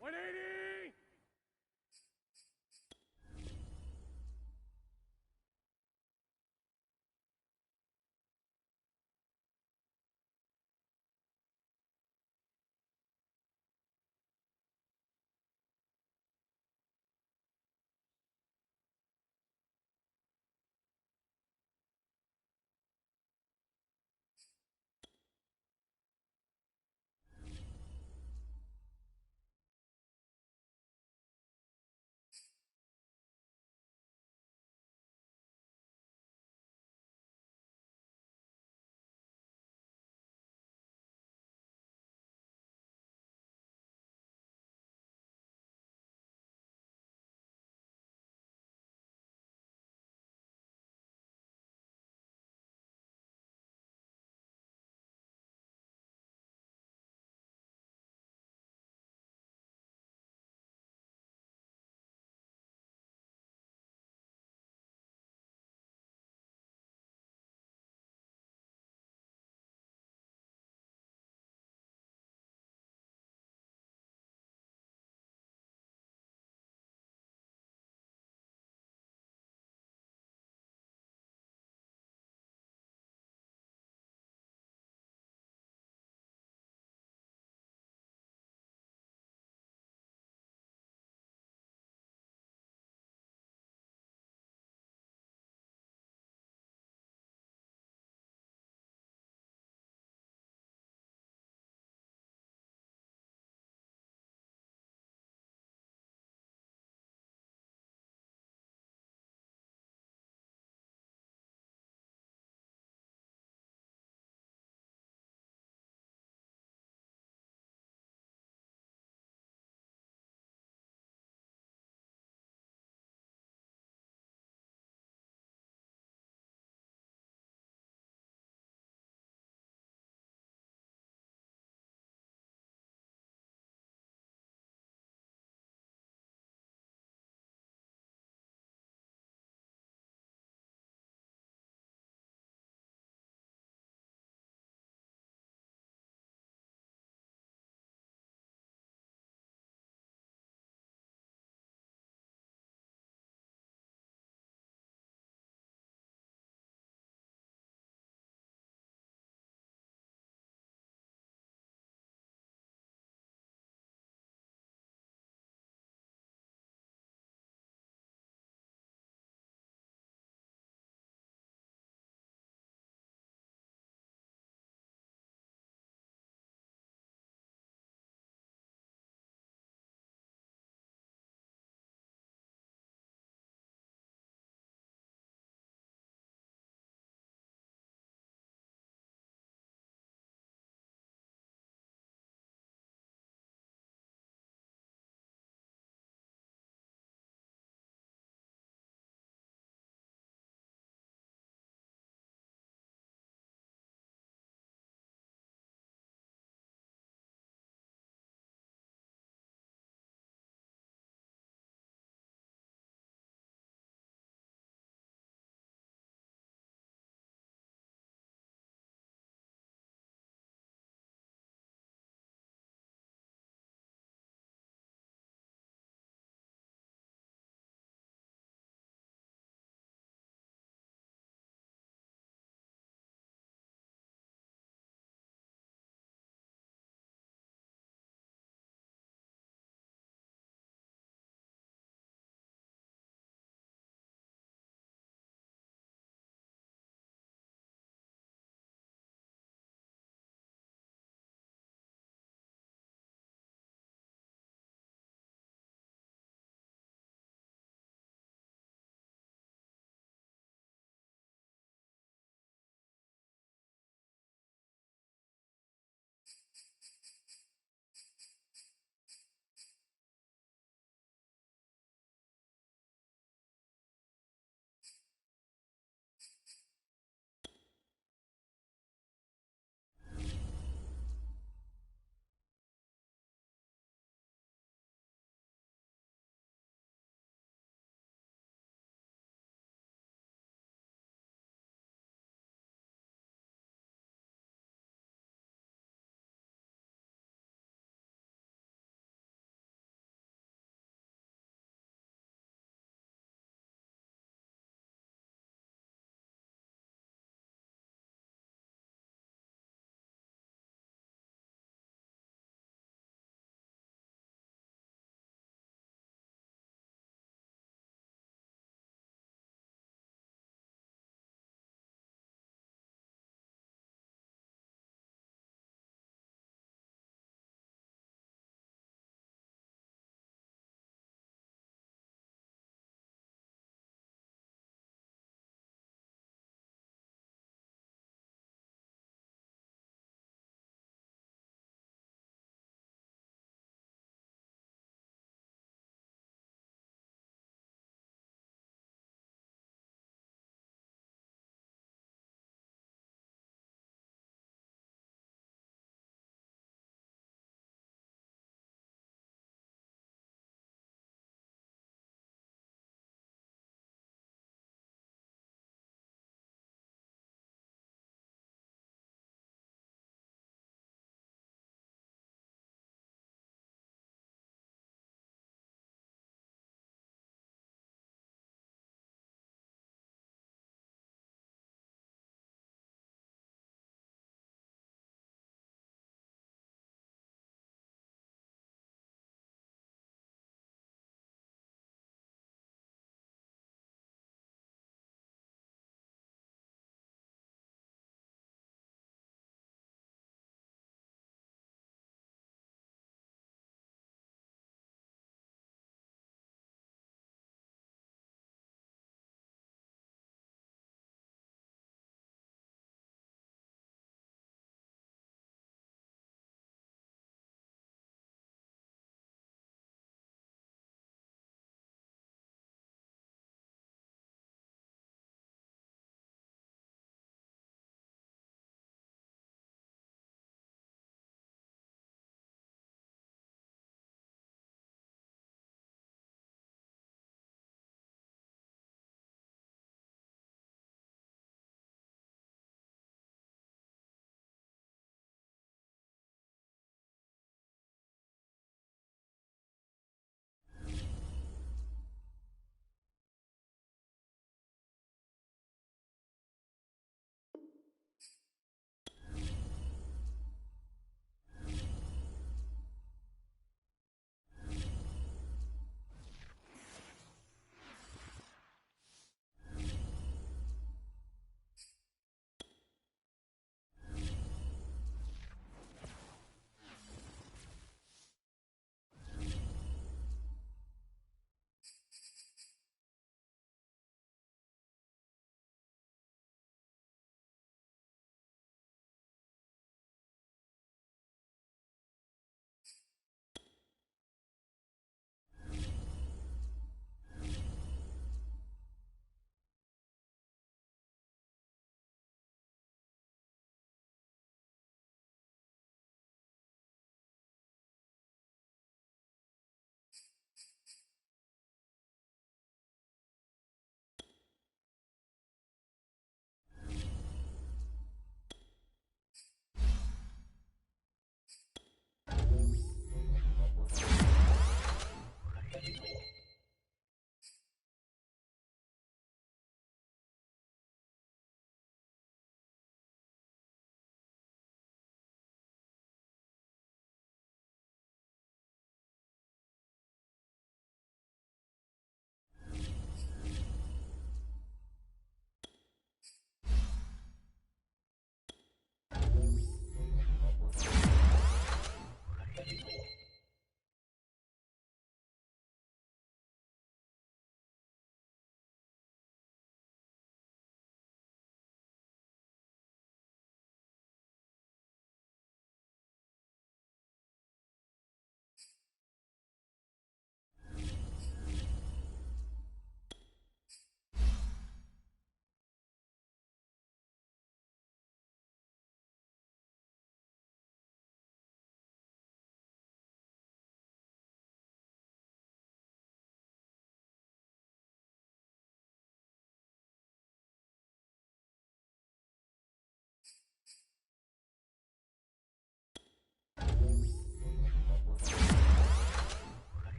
180!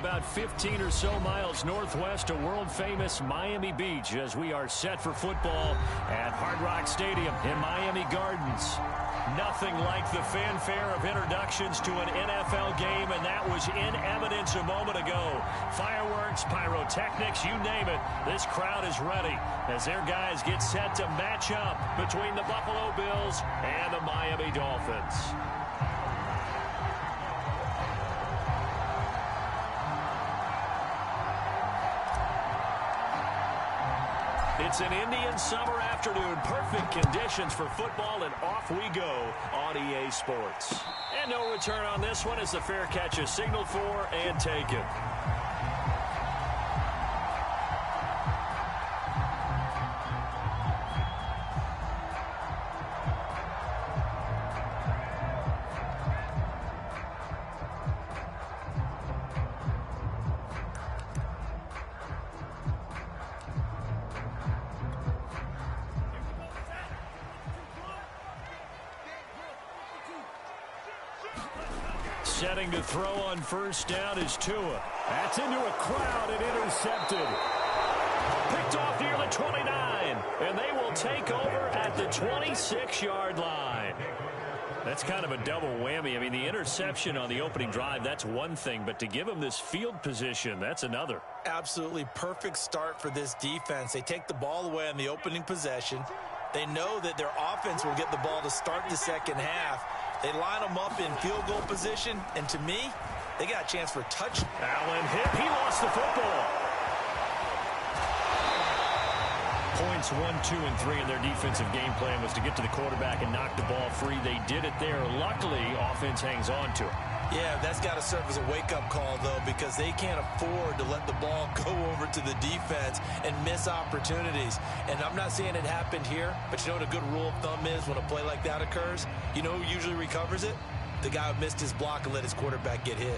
about 15 or so miles northwest of world-famous Miami Beach as we are set for football at Hard Rock Stadium in Miami Gardens. Nothing like the fanfare of introductions to an NFL game, and that was in evidence a moment ago. Fireworks, pyrotechnics, you name it. This crowd is ready as their guys get set to match up between the Buffalo Bills and the Miami Dolphins. It's an Indian summer afternoon. Perfect conditions for football, and off we go on EA Sports. And no return on this one as the fair catch is signaled for and taken. Setting to throw on first down is Tua. That's into a crowd and intercepted. Picked off near the 29, and they will take over at the 26-yard line. That's kind of a double whammy. I mean, the interception on the opening drive, that's one thing, but to give them this field position, that's another. Absolutely perfect start for this defense. They take the ball away on the opening possession. They know that their offense will get the ball to start the second half. They line them up in field goal position, and to me, they got a chance for a touch. Allen hit. He lost the football. Points 1, 2, and 3 in their defensive game plan was to get to the quarterback and knock the ball free. They did it there. Luckily, offense hangs on to it. Yeah, that's got to serve as a wake-up call, though, because they can't afford to let the ball go over to the defense and miss opportunities. And I'm not saying it happened here, but you know what a good rule of thumb is when a play like that occurs? You know who usually recovers it? The guy who missed his block and let his quarterback get hit.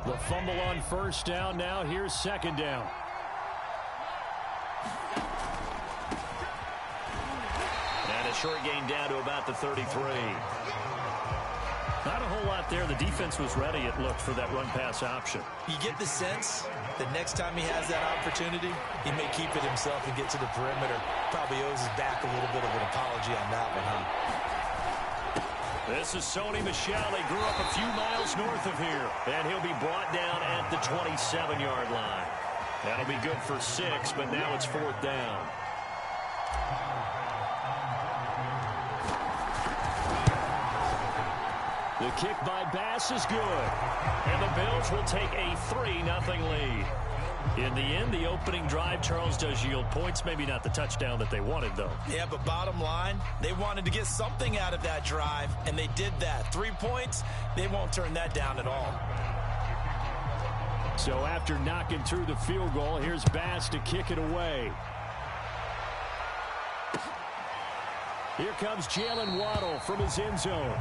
The fumble on first down. Now here's second down. And a short gain down to about the 33. Not a whole lot there. The defense was ready, it looked, for that run-pass option. You get the sense that next time he has that opportunity, he may keep it himself and get to the perimeter. Probably owes his back a little bit of an apology on that one, huh? This is Sony Michel. He grew up a few miles north of here, and he'll be brought down at the 27-yard line. That'll be good for 6, but now it's fourth down. The kick by Bass is good, and the Bills will take a 3-0 lead. In the end, the opening drive, Charles, does yield points. Maybe not the touchdown that they wanted, though. Yeah, but bottom line, they wanted to get something out of that drive, and they did that. 3 points, they won't turn that down at all. So after knocking through the field goal, here's Bass to kick it away. Here comes Jalen Waddle from his end zone.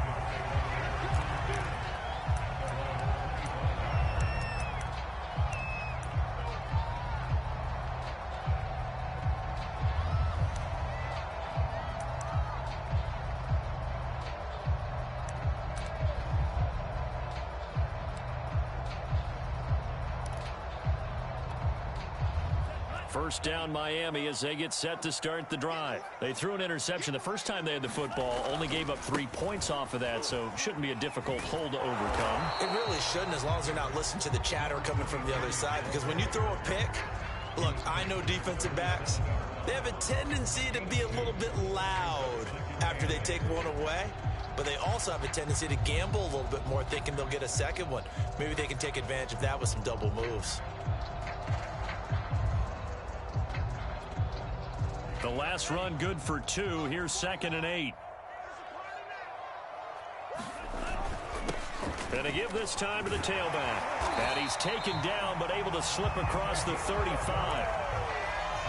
First down Miami as they get set to start the drive. They threw an interception the first time they had the football, only gave up 3 points off of that, so shouldn't be a difficult hole to overcome. It really shouldn't, as long as they're not listening to the chatter coming from the other side, because when you throw a pick, look, I know defensive backs, they have a tendency to be a little bit loud after they take one away, but they also have a tendency to gamble a little bit more, thinking they'll get a second one. Maybe they can take advantage of that with some double moves. The last run good for 2. Here's 2nd and 8. And to give this time to the tailback. And he's taken down but able to slip across the 35.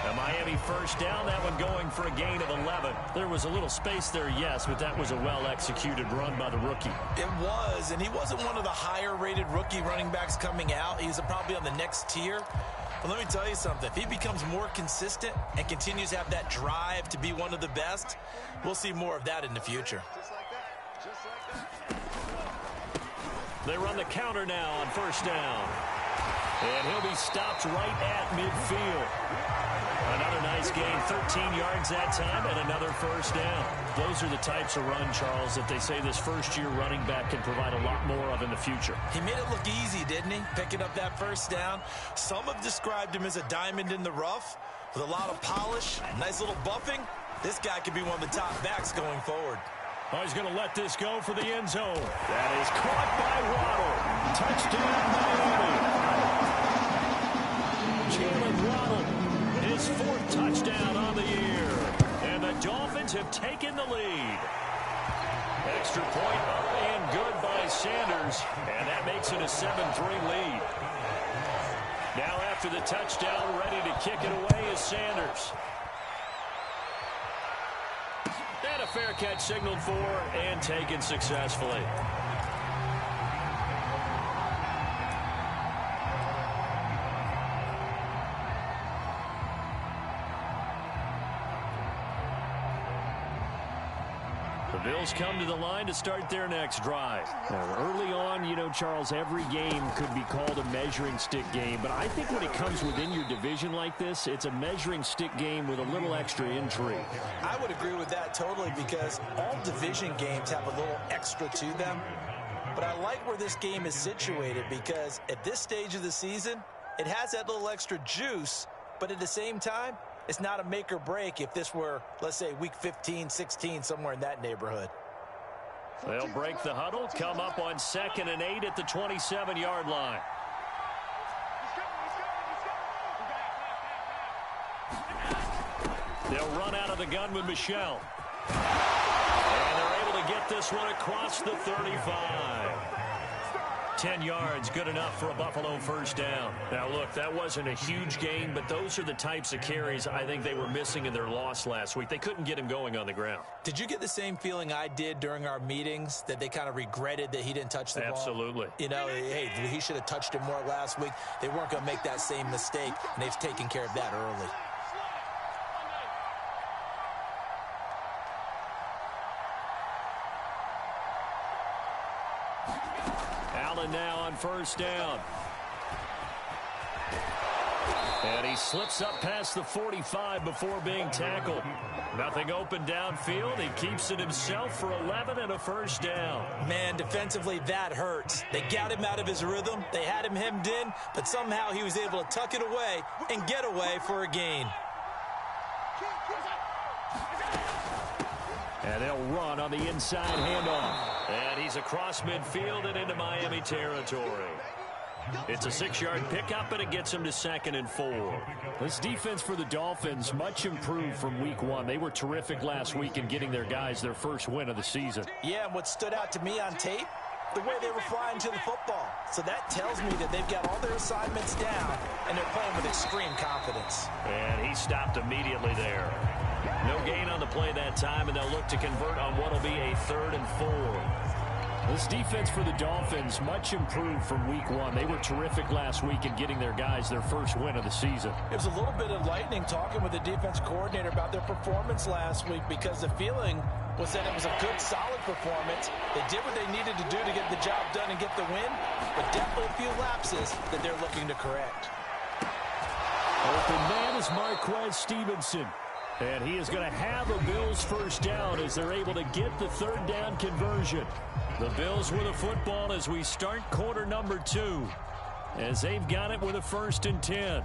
A Miami first down, that one going for a gain of 11. There was a little space there, yes, but that was a well-executed run by the rookie. It was, and he wasn't one of the higher-rated rookie running backs coming out. He's probably on the next tier. Well, let me tell you something. If he becomes more consistent and continues to have that drive to be one of the best, we'll see more of that in the future. They run the counter now on first down. And he'll be stopped right at midfield. Another nice gain, 13 yards that time, and another first down. Those are the types of run, Charles, that they say this first-year running back can provide a lot more of in the future. He made it look easy, didn't he? Picking up that first down. Some have described him as a diamond in the rough with a lot of polish, nice little buffing. This guy could be one of the top backs going forward. Oh, he's going to let this go for the end zone. That is caught by Waddle. Touchdown, Miami. Jalen Waddle, his 4th touchdown on the year. And the Dolphins have taken the lead. Extra point up and good by Sanders. And that makes it a 7-3 lead. Now after the touchdown, ready to kick it away is Sanders. And a fair catch signaled for and taken successfully. The Bills come to the line to start their next drive. Now, early on, you know, Charles, every game could be called a measuring stick game. But I think when it comes within your division like this, it's a measuring stick game with a little extra intrigue. I would agree with that totally because all division games have a little extra to them. But I like where this game is situated because at this stage of the season, it has that little extra juice. But at the same time, it's not a make or break if this were, let's say, week 15, 16, somewhere in that neighborhood. They'll break the huddle, come up on 2nd and 8 at the 27-yard line. They'll run out of the gun with Michel. And they're able to get this one across the 35. 10 yards, good enough for a Buffalo first down. Now, look, that wasn't a huge gain, but those are the types of carries I think they were missing in their loss last week. They couldn't get him going on the ground. Did you get the same feeling I did during our meetings, that they kind of regretted that he didn't touch the ball? Absolutely. You know, hey, he should have touched it more last week. They weren't going to make that same mistake, and they've taken care of that early. Allen now on first down. And he slips up past the 45 before being tackled. Nothing open downfield. He keeps it himself for 11 and a first down. Man, defensively, that hurts. They got him out of his rhythm. They had him hemmed in, but somehow he was able to tuck it away and get away for a gain. And they'll run on the inside handoff. And he's across midfield and into Miami territory. It's a 6-yard pickup, and it gets him to 2nd and 4. This defense for the Dolphins, much improved from week 1. They were terrific last week in getting their guys their first win of the season. Yeah, and what stood out to me on tape, the way they were flying to the football. So that tells me that they've got all their assignments down, and they're playing with extreme confidence. And he stopped immediately there. No gain on the play that time, and they'll look to convert on what will be a 3rd and 4. This defense for the Dolphins, much improved from week 1. They were terrific last week in getting their guys their first win of the season. It was a little bit enlightening talking with the defense coordinator about their performance last week, because the feeling was that it was a good, solid performance. They did what they needed to do to get the job done and get the win, but definitely a few lapses that they're looking to correct. Open man is Marquez Stevenson. And he is going to have a Bills first down as they're able to get the 3rd down conversion. The Bills with a football as we start quarter number 2, as they've got it with a 1st and 10.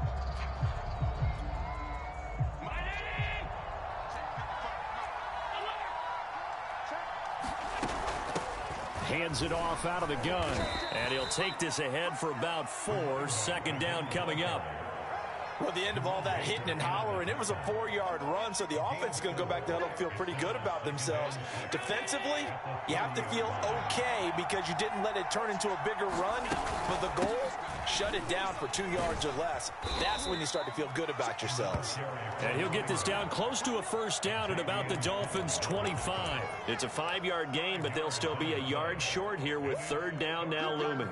Hands it off out of the gun, and he'll take this ahead for about 4. 2nd down coming up. Well, the end of all that hitting and hollering, it was a 4-yard run, so the offense is going to go back to huddle and feel pretty good about themselves. Defensively, you have to feel okay because you didn't let it turn into a bigger run, but the goal, shut it down for 2 yards or less. That's when you start to feel good about yourselves. And he'll get this down close to a first down at about the Dolphins' 25. It's a 5-yard gain, but they'll still be a yard short here with 3rd down now looming.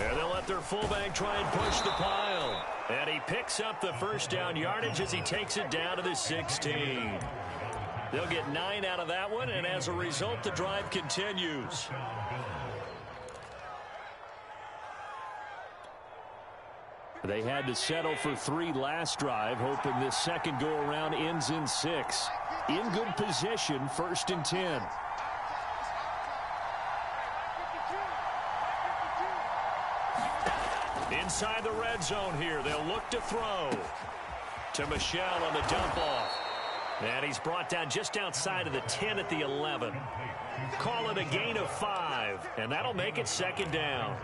And they'll let their fullback try and push the pile. And he picks up the first down yardage as he takes it down to the 16. They'll get 9 out of that one, and as a result, the drive continues. They had to settle for 3 last drive, hoping this second go-around ends in 6. In good position, 1st and 10. Inside the red zone here, they'll look to throw. To Michel on the dump-off. And he's brought down just outside of the 10 at the 11. Call it a gain of 5, and that'll make it 2nd down.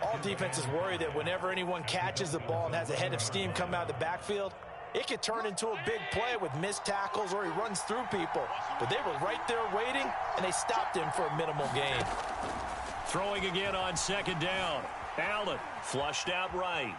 All defenses worry that whenever anyone catches the ball and has a head of steam come out of the backfield, it could turn into a big play with missed tackles or he runs through people. But they were right there waiting, and they stopped him for a minimal gain. Throwing again on 2nd down. Allen flushed out right.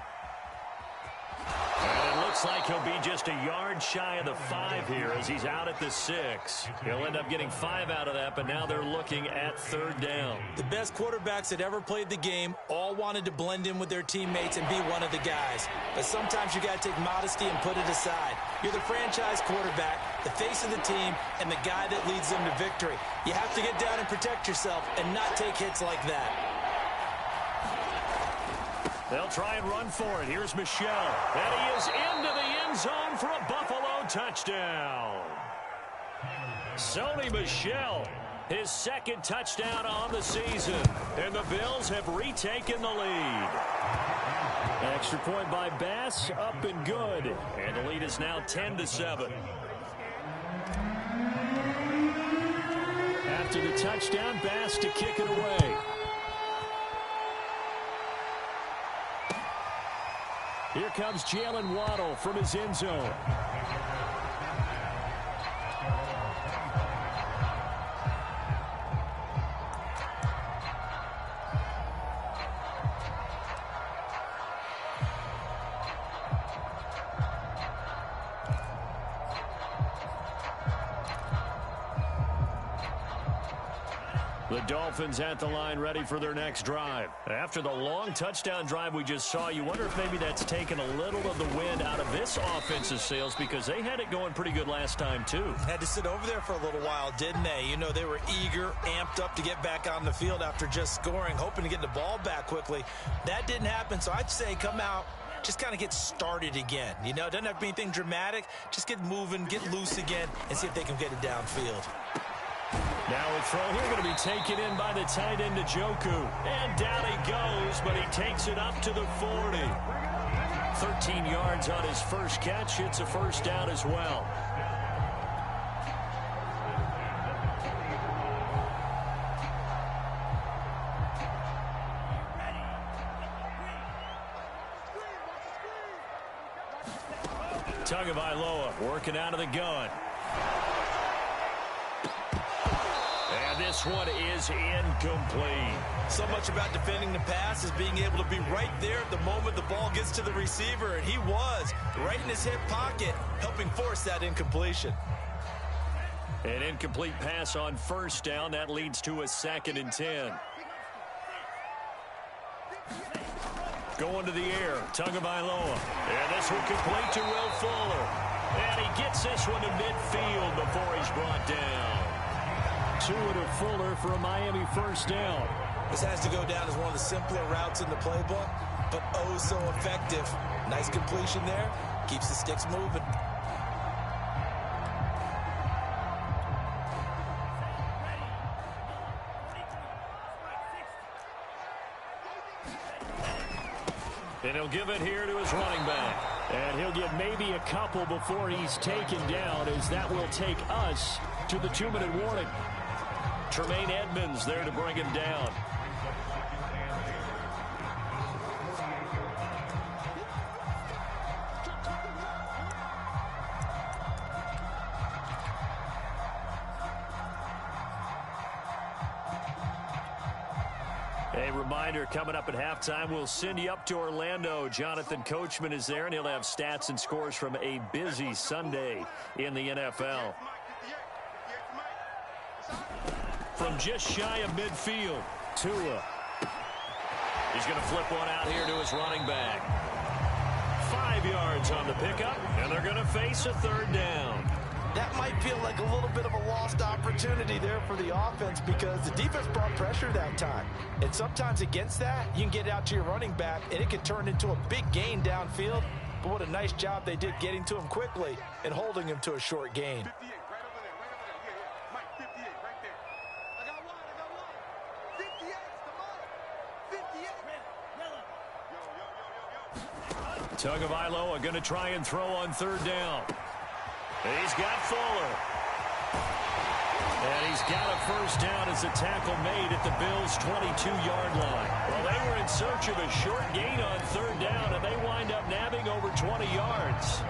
And it looks like he'll be just a yard shy of the 5 here as he's out at the 6. He'll end up getting 5 out of that, but now they're looking at 3rd down. The best quarterbacks that ever played the game all wanted to blend in with their teammates and be one of the guys. But sometimes you got to take modesty and put it aside. You're the franchise quarterback, the face of the team, and the guy that leads them to victory. You have to get down and protect yourself and not take hits like that. They'll try and run for it. Here's Michel. And he is into the end zone for a Buffalo touchdown. Sony Michel, his 2nd touchdown on the season. And the Bills have retaken the lead. Extra point by Bass, up and good. And the lead is now 10-7. After the touchdown, Bass to kick it away. Here comes Jalen Waddle from his end zone. The Dolphins at the line ready for their next drive. After the long touchdown drive we just saw, you wonder if maybe that's taken a little of the wind out of this offense's sails because they had it going pretty good last time too. Had to sit over there for a little while, didn't they? You know, they were eager, amped up to get back on the field after just scoring, hoping to get the ball back quickly. That didn't happen, so I'd say come out, just kind of get started again. You know, it doesn't have to be anything dramatic. Just get moving, get loose again, and see if they can get it downfield. Now a throw here going to be taken in by the tight end Njoku. And down he goes, but he takes it up to the 40. 13 yards on his first catch. It's a 1st down as well. Tagovailoa working out of the gun. This one is incomplete. So much about defending the pass is being able to be right there at the moment the ball gets to the receiver, and he was right in his hip pocket, helping force that incompletion. An incomplete pass on 1st down. That leads to a 2nd and 10. Going to the air, Tagovailoa. And this one complete to Will Fuller. And he gets this one to midfield before he's brought down. To Fuller for a Miami 1st down. This has to go down as one of the simpler routes in the playbook, but oh so effective. Nice completion there. Keeps the sticks moving. And he'll give it here to his running back. And he'll get maybe a couple before he's taken down, as that will take us to the 2-minute warning. Tremaine Edmonds there to bring him down. A reminder, coming up at halftime, we'll send you up to Orlando. Jonathan Coachman is there, and he'll have stats and scores from a busy Sunday in the NFL. From just shy of midfield, Tua He's going to flip one out here to his running back. 5 yards on the pickup, and they're going to face a third down. That might feel like a little bit of a lost opportunity there for the offense because the defense brought pressure that time. And sometimes against that, you can get it out to your running back, and it can turn into a big gain downfield. But what a nice job they did getting to him quickly and holding him to a short gain. 58, right over there, right over there. Yeah. Mike, 58, right there. I got one. 58, the 58. Tagovailoa are going to try and throw on third down. He's got Fuller. And he's got a first down as the tackle made at the Bills' 22-yard line. Well, they were in search of a short gain on third down, and they wind up nabbing over 20 yards.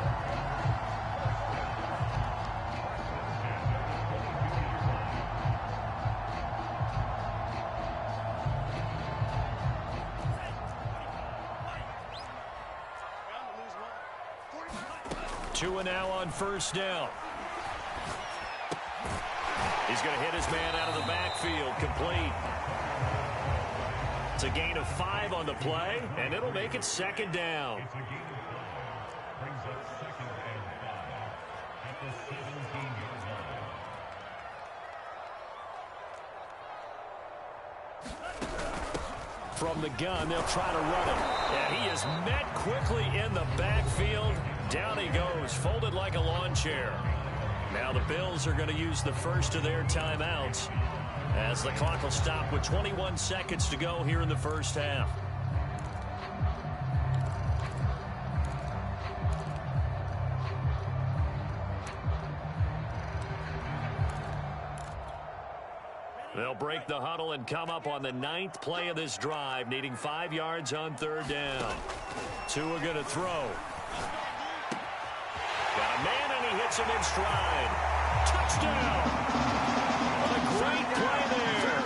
Tua now on first down. He's going to hit his man out of the backfield, complete. It's a gain of 5 on the play, and it'll make it second down. Brings up second and 5 at the 17-yard line. From the gun, they'll try to run it. And he is met quickly in the backfield. Down he goes, folded like a lawn chair. Now the Bills are going to use the first of their timeouts as the clock will stop with 21 seconds to go here in the first half. They'll break the huddle and come up on the 9th play of this drive, needing 5 yards on third down. Tua going to throw. Got a man, and he hits him in stride. Touchdown! What a great play there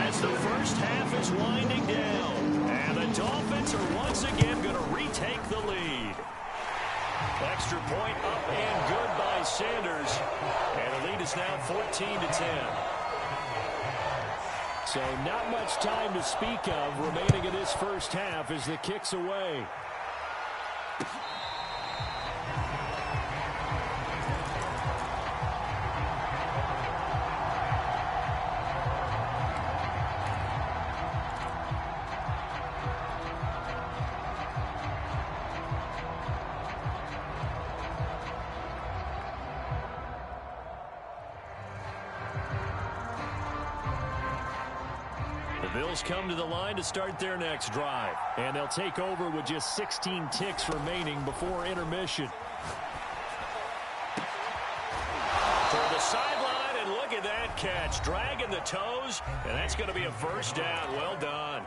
as the first half is winding down. And the Dolphins are once again going to retake the lead. Extra point up and good by Sanders. And the lead is now 14-10. So not much time to speak of remaining in this first half as the kick's away. Bills come to the line to start their next drive, and they'll take over with just 16 ticks remaining before intermission. For the sideline, and look at that catch, dragging the toes, and that's going to be a first down. Well done.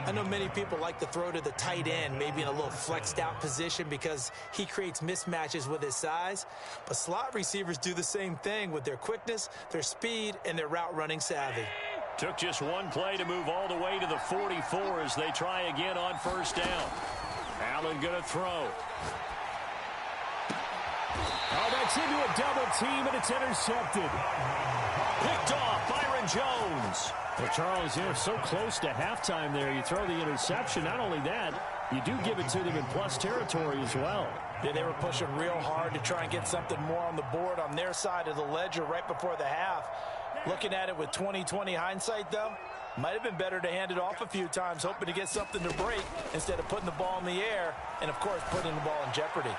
I know many people like to throw to the tight end, maybe in a little flexed out position because he creates mismatches with his size. But slot receivers do the same thing with their quickness, their speed, and their route running savvy. Took just one play to move all the way to the 44 as they try again on first down. Allen going to throw. Oh, that's into a double team, and it's intercepted. Picked off, Byron Jones. Well, Charles, you're so close to halftime there. You throw the interception. Not only that, you do give it to them in plus territory as well. Yeah, they were pushing real hard to try and get something more on the board on their side of the ledger right before the half. Looking at it with 20/20 hindsight, though, might have been better to hand it off a few times, hoping to get something to break instead of putting the ball in the air and, of course, putting the ball in jeopardy.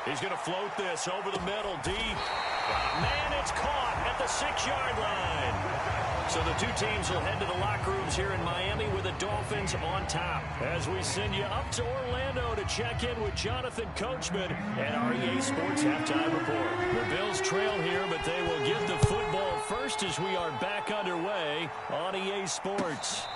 He's going to float this over the middle, deep. Man, it's caught at the 6-yard line. So the two teams will head to the locker rooms here in Miami with the Dolphins on top. As we send you up to Orlando to check in with Jonathan Coachman and our EA Sports Halftime Report. The Bills trail here, but they will get the football first as we are back underway on EA Sports.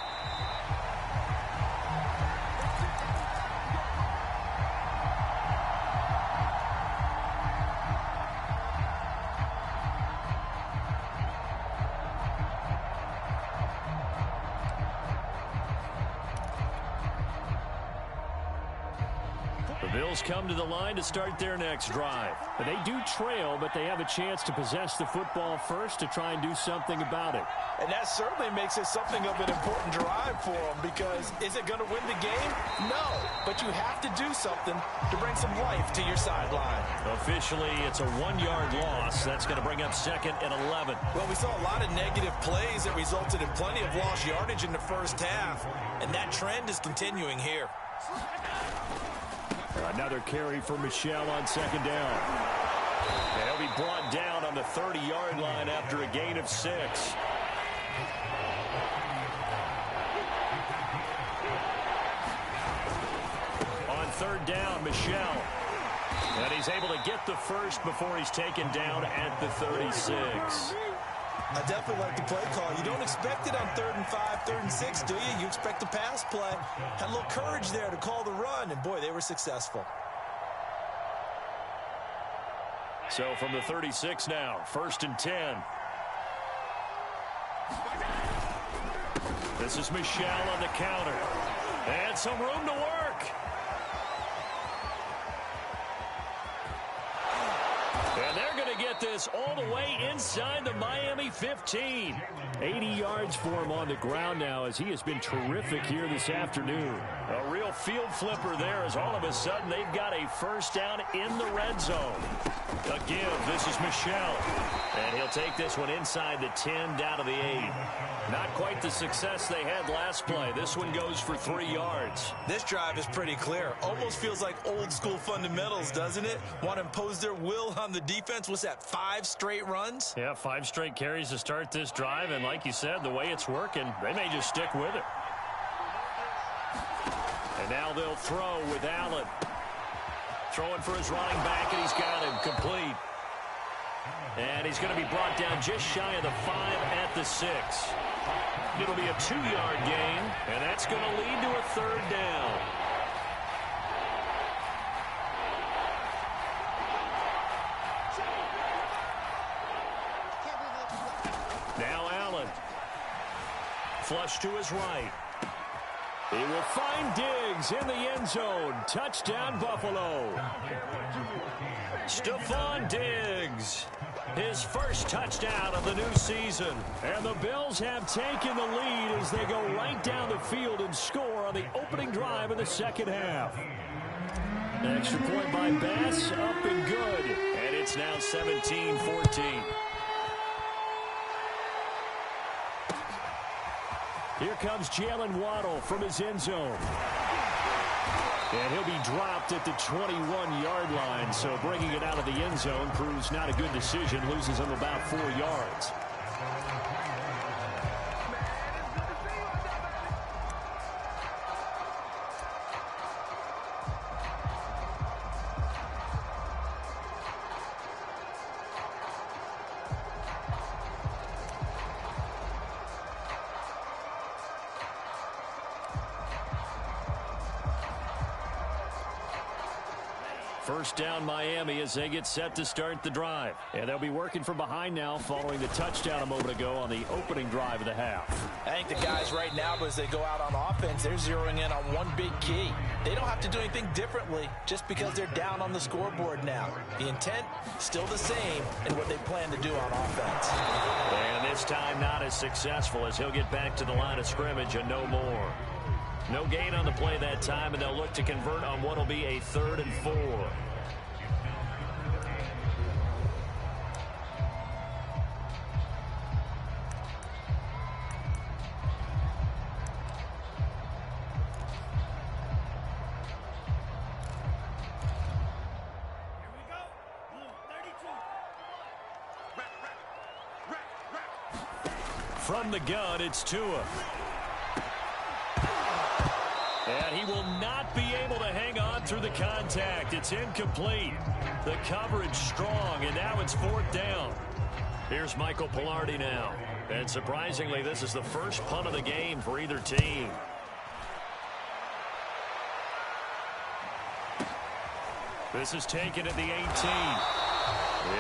The Bills come to the line to start their next drive. But they do trail, but they have a chance to possess the football first to try and do something about it. And that certainly makes it something of an important drive for them, because is it going to win the game? No, but you have to do something to bring some life to your sideline. Officially, it's a 1-yard loss. That's going to bring up 2nd and 11. Well, we saw a lot of negative plays that resulted in plenty of lost yardage in the first half, and that trend is continuing here. Another carry for Michelle on 2nd down. And he'll be brought down on the 30-yard line after a gain of 6. On 3rd down, Michelle. And he's able to get the first before he's taken down at the 36. I definitely like the play call. You don't expect it on 3rd and 5, 3rd and 6, do you? You expect a pass play. Had a little courage there to call the run, and boy, they were successful. So from the 36 now, 1st and 10. This is Michelle on the counter. And some room to work. And they're going to get this all the way inside the Miami 15. 80 yards for him on the ground now, as he has been terrific here this afternoon. A real field flipper there, as all of a sudden they've got a 1st down in the red zone. A give. This is Michelle. And he'll take this one inside the 10 down to the 8. Not quite the success they had last play. This one goes for 3 yards. This drive is pretty clear. Almost feels like old school fundamentals, doesn't it? Want to impose their will on the defense. What's that, 5 straight runs? Yeah, 5 straight carries to start this drive. And like you said, the way it's working, they may just stick with it. And now they'll throw with Allen. Throwing for his running back, and he's got him complete. And he's going to be brought down just shy of the 5 at the 6. It'll be a 2-yard gain, and that's going to lead to a 3rd down. Now Allen. Flush to his right. He will find Diggs in the end zone. Touchdown, Buffalo. Stephon Diggs, his first touchdown of the new season. And the Bills have taken the lead as they go right down the field and score on the opening drive of the 2nd half. An extra point by Bass, up and good. And it's now 17-14. Here comes Jalen Waddle from his end zone. And he'll be dropped at the 21-yard line, so bringing it out of the end zone proves not a good decision. Loses him about 4 yards. First down Miami as they get set to start the drive. And they'll be working from behind now following the touchdown a moment ago on the opening drive of the half. I think the guys right now, as they go out on offense, they're zeroing in on one big key. They don't have to do anything differently just because they're down on the scoreboard now. The intent, still the same in what they plan to do on offense. And this time not as successful as he'll get back to the line of scrimmage and no more. No gain on the play that time, and they'll look to convert on what will be a 3rd and 4. From the gun, it's Tua. And he will not be able to hang on through the contact. It's incomplete. The coverage strong, and now it's 4th down. Here's Michael Pilardi now. And surprisingly, this is the first punt of the game for either team. This is taken at the 18.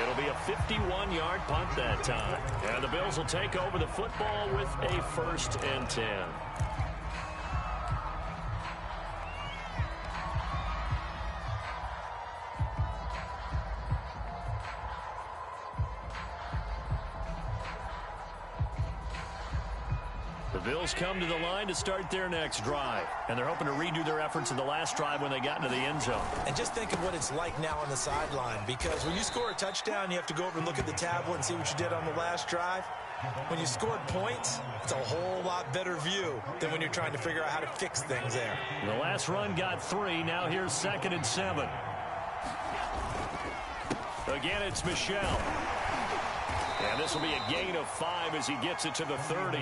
It'll be a 51-yard punt that time. And the Bills will take over the football with a 1st and 10. Bills come to the line to start their next drive. And they're hoping to redo their efforts in the last drive when they got into the end zone. And just think of what it's like now on the sideline, because when you score a touchdown, you have to go over and look at the tablet and see what you did on the last drive. When you scored points, it's a whole lot better view than when you're trying to figure out how to fix things there. The last run got 3. Now here's 2nd and 7. Again, it's Michel. And this will be a gain of 5 as he gets it to the 30.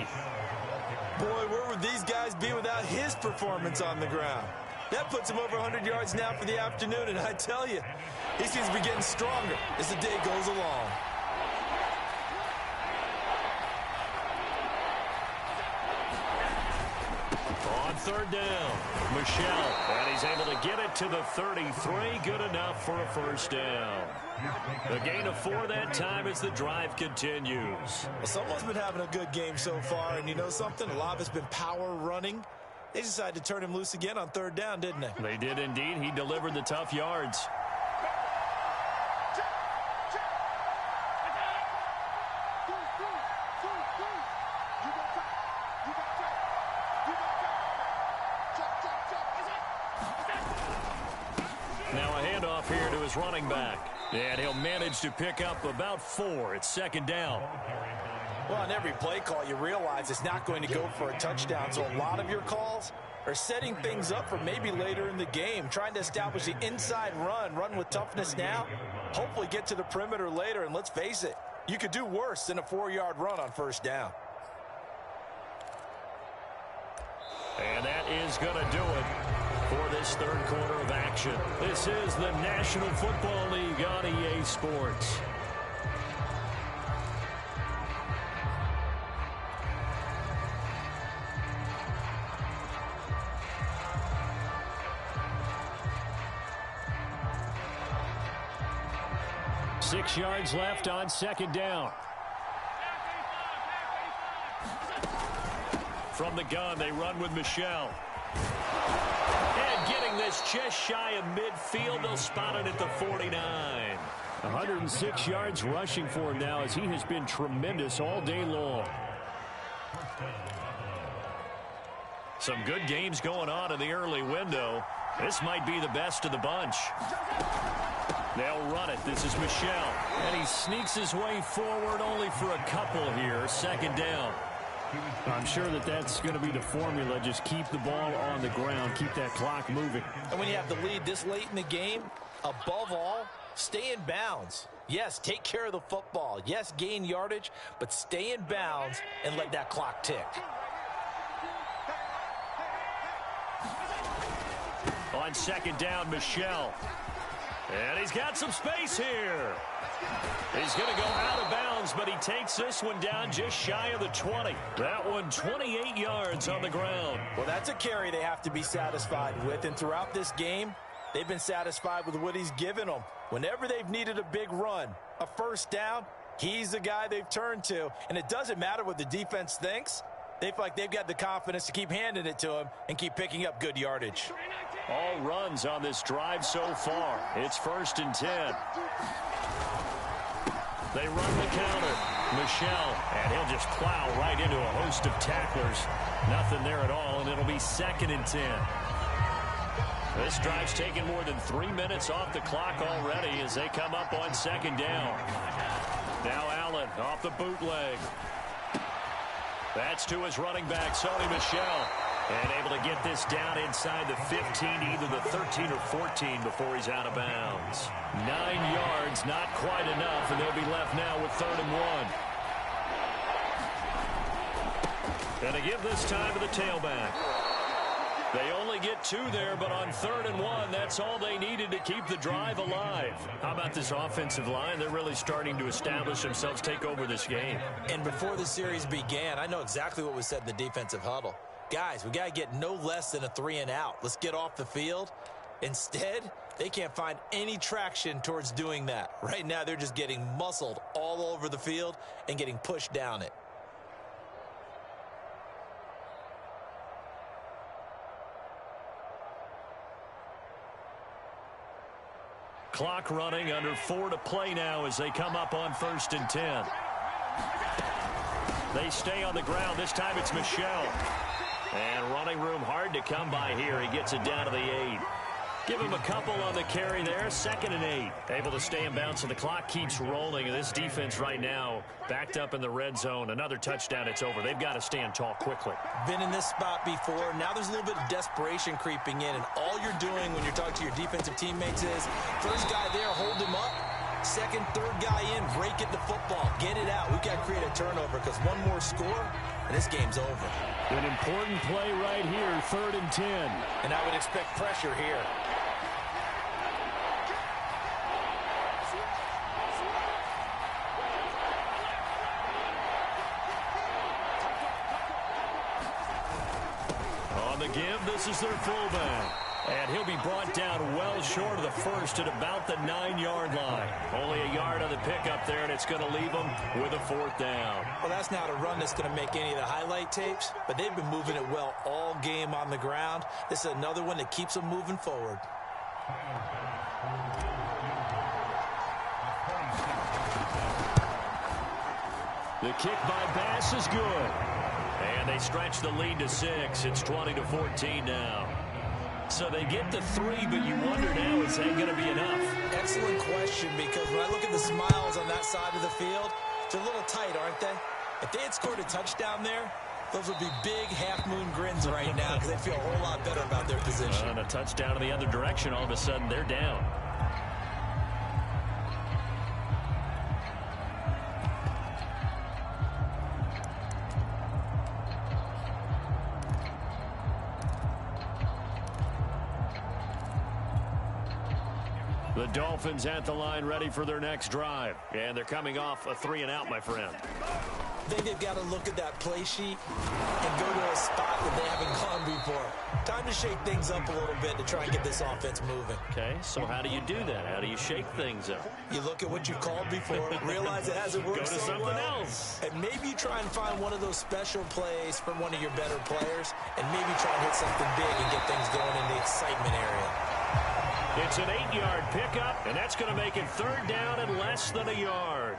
Boy, where would these guys be without his performance on the ground? That puts him over 100 yards now for the afternoon, and I tell you, he seems to be getting stronger as the day goes along. On 3rd down, Michel, and he's able to get it to the 33. Good enough for a 1st down. A gain of 4 that time as the drive continues. Well, someone's been having a good game so far, and you know something? A lot of it's been power running. They decided to turn him loose again on 3rd down, didn't they? They did indeed. He delivered the tough yards. Now a handoff here to his running back. And he'll manage to pick up about 4. It's 2nd down. Well, on every play call, you realize it's not going to go for a touchdown. So a lot of your calls are setting things up for maybe later in the game, trying to establish the inside run with toughness now, hopefully get to the perimeter later. And let's face it, you could do worse than a 4-yard run on 1st down. And that is going to do it for this 3rd quarter of action. This is the National Football League on EA Sports. Six yards left on 2nd down. From the gun, they run with Michel. And getting this just shy of midfield, they'll spot it at the 49. 106 yards rushing for him now as he has been tremendous all day long. Some good games going on in the early window. This might be the best of the bunch. They'll run it. This is Michel. And he sneaks his way forward only for a couple here. 2nd down. I'm sure that that's going to be the formula. Just keep the ball on the ground. Keep that clock moving. And when you have the lead this late in the game, above all, stay in bounds. Yes, take care of the football. Yes, gain yardage, but stay in bounds and let that clock tick. On 2nd down, Michel. And he's got some space here. He's going to go out of bounds, but he takes this one down just shy of the 20. That one 28 yards on the ground. Well, that's a carry they have to be satisfied with. And throughout this game, they've been satisfied with what he's given them. Whenever they've needed a big run, a 1st down, he's the guy they've turned to. And it doesn't matter what the defense thinks. They feel like they've got the confidence to keep handing it to him and keep picking up good yardage. All runs on this drive so far. It's 1st and 10. They run the counter. Michel, and he'll just plow right into a host of tacklers. Nothing there at all, and it'll be 2nd and 10. This drive's taken more than 3 minutes off the clock already as they come up on 2nd down. Now Allen off the bootleg. That's to his running back, Sony Michel. And able to get this down inside the 15, either the 13 or 14 before he's out of bounds. 9 yards, not quite enough, and they'll be left now with 3rd and 1. And to give this time to the tailback. They only get 2 there, but on 3rd and 1, that's all they needed to keep the drive alive. How about this offensive line? They're really starting to establish themselves, take over this game. And before the series began, I know exactly what was said in the defensive huddle. Guys, we got to get no less than a 3 and out. Let's get off the field. Instead, they can't find any traction towards doing that. Right now, they're just getting muscled all over the field and getting pushed down it. Clock running, under 4 to play now as they come up on 1st and 10. They stay on the ground. This time it's Michel. And running room hard to come by here. He gets it down to the 8. Give him a couple on the carry there. 2nd and 8. Able to stay in bounds, and the clock keeps rolling. And this defense right now backed up in the red zone. Another touchdown, it's over. They've got to stand tall quickly. Been in this spot before. Now there's a little bit of desperation creeping in. And all you're doing when you're talking to your defensive teammates is, first guy there, hold him up. Second, third guy in, rake it to football. Get it out. We've got to create a turnover because one more score, and this game's over. An important play right here, 3rd and 10. And I would expect pressure here. On the give, this is their fullback. And he'll be brought down well short of the first at about the 9-yard line. Only a yard on the pickup there, and it's going to leave them with a 4th down. Well, that's not a run that's going to make any of the highlight tapes, but they've been moving it well all game on the ground. This is another one that keeps them moving forward. The kick by Bass is good. And they stretch the lead to 6. It's 20-14 now. So they get to 3, but you wonder now, is that going to be enough? Excellent question, because when I look at the smiles on that side of the field, they're a little tight, aren't they? If they had scored a touchdown there, those would be big half-moon grins right now because they feel a whole lot better about their position. And a touchdown in the other direction, all of a sudden they're down. The Dolphins at the line ready for their next drive. And they're coming off a 3-and-out, my friend. I think they've got to look at that play sheet and go to a spot that they haven't gone before. Time to shake things up a little bit to try and get this offense moving. Okay, so how do you do that? How do you shake things up? You look at what you called before, realize it hasn't worked Go to so something well, else. and maybe you try and find one of those special plays from one of your better players, and maybe try and hit something big and get things going in the excitement area. It's an 8-yard pickup, and that's going to make it 3rd down and less than a yard.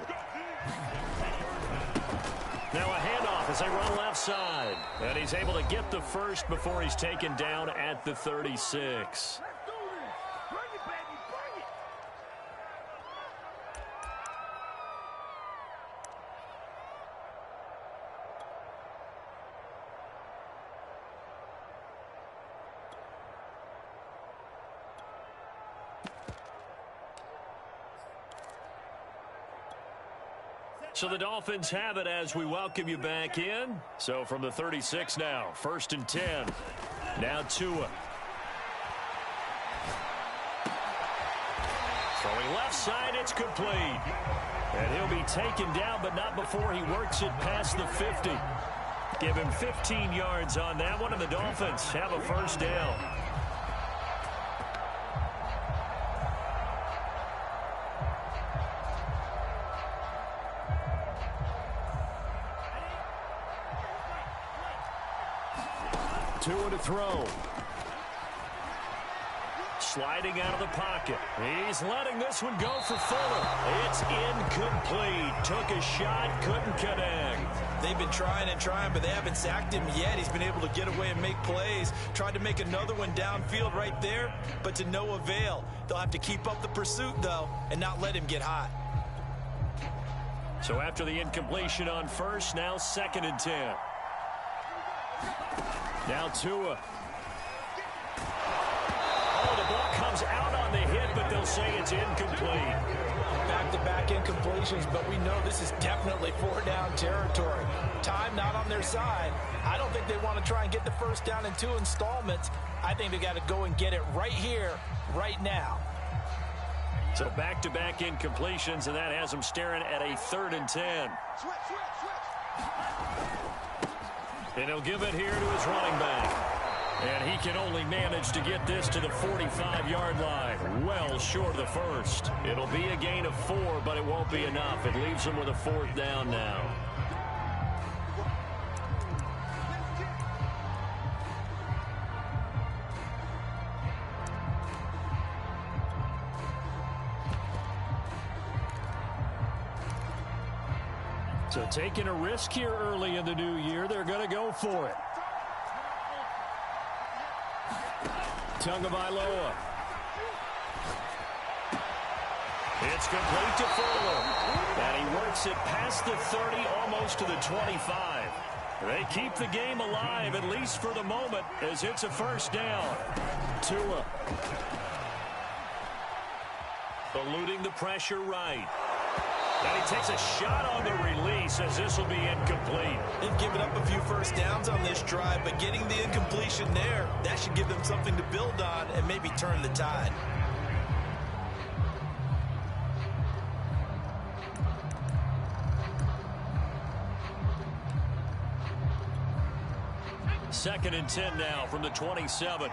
Now a handoff as they run left side. And he's able to get the first before he's taken down at the 36. So the Dolphins have it as we welcome you back in. So from the 36 now, 1st and 10. Now Tua. Throwing left side, it's complete. And he'll be taken down, but not before he works it past the 50. Give him 15 yards on that one, and the Dolphins have a 1st down. Tua to throw. Sliding out of the pocket. He's letting this one go for Fuller. It's incomplete. Took a shot, couldn't connect. They've been trying and trying, but they haven't sacked him yet. He's been able to get away and make plays. Tried to make another one downfield right there, but to no avail. They'll have to keep up the pursuit, though, and not let him get hot. So after the incompletion on 1st, now 2nd and 10. Now Tua. Oh, the ball comes out on the hit, but they'll say it's incomplete. Back-to-back incompletions, but we know this is definitely 4-down territory. Time not on their side. I don't think they want to try and get the 1st down in 2 installments. I think they got to go and get it right here, right now. So back-to-back incompletions, and that has them staring at a 3rd and 10. And he'll give it here to his running back. And he can only manage to get this to the 45-yard line. Well short of the 1st. It'll be a gain of 4, but it won't be enough. It leaves him with a 4th down now. So taking a risk here early in the new year. They're going to go for it. Tagovailoa. It's complete to Fuller. And he works it past the 30, almost to the 25. They keep the game alive, at least for the moment, as it's a first down. Tua. Eluding the pressure right. And he takes a shot on the release as this will be incomplete. They've given up a few first downs on this drive, but getting the incompletion there, that should give them something to build on and maybe turn the tide. Second and 10 now from the 27.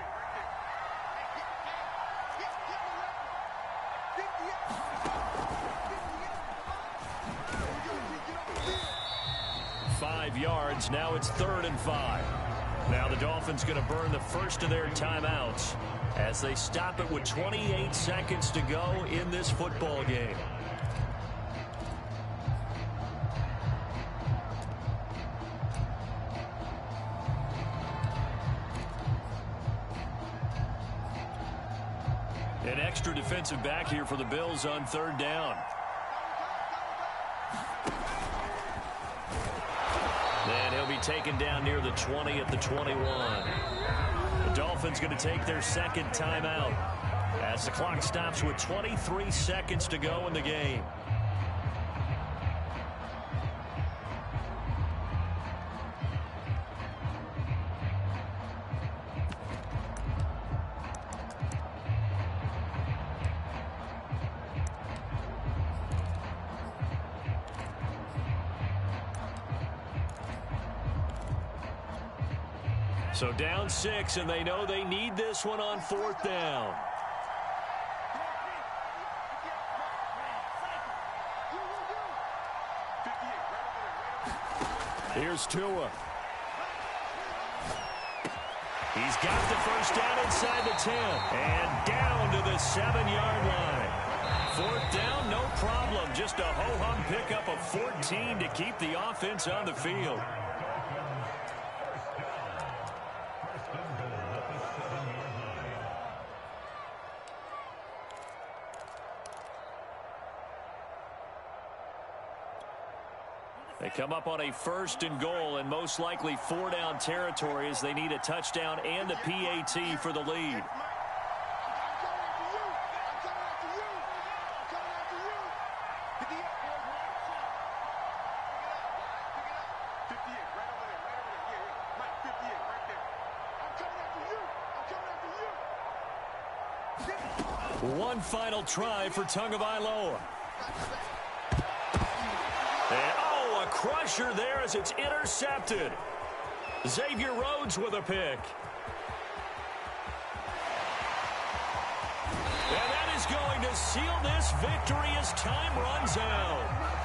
Yards. Now it's 3rd and 5. Now the Dolphins going to burn the first of their timeouts as they stop it with 28 seconds to go in this football game. An extra defensive back here for the Bills on 3rd down. And he'll be taken down near the 20 at the 21. The Dolphins going to take their second timeout as the clock stops with 23 seconds to go in the game. So down 6, and they know they need this one on 4th down. Here's Tua. He's got the first down inside the 10. And down to the 7-yard line. 4th down, no problem. Just a ho-hum pickup of 14 to keep the offense on the field. They come up on a 1st and goal and most likely 4-down territory as they need a touchdown and a PAT for the lead. One final try for Tagovailoa. And, a crusher there as it's intercepted. Xavier Rhodes with a pick. And that is going to seal this victory as time runs out.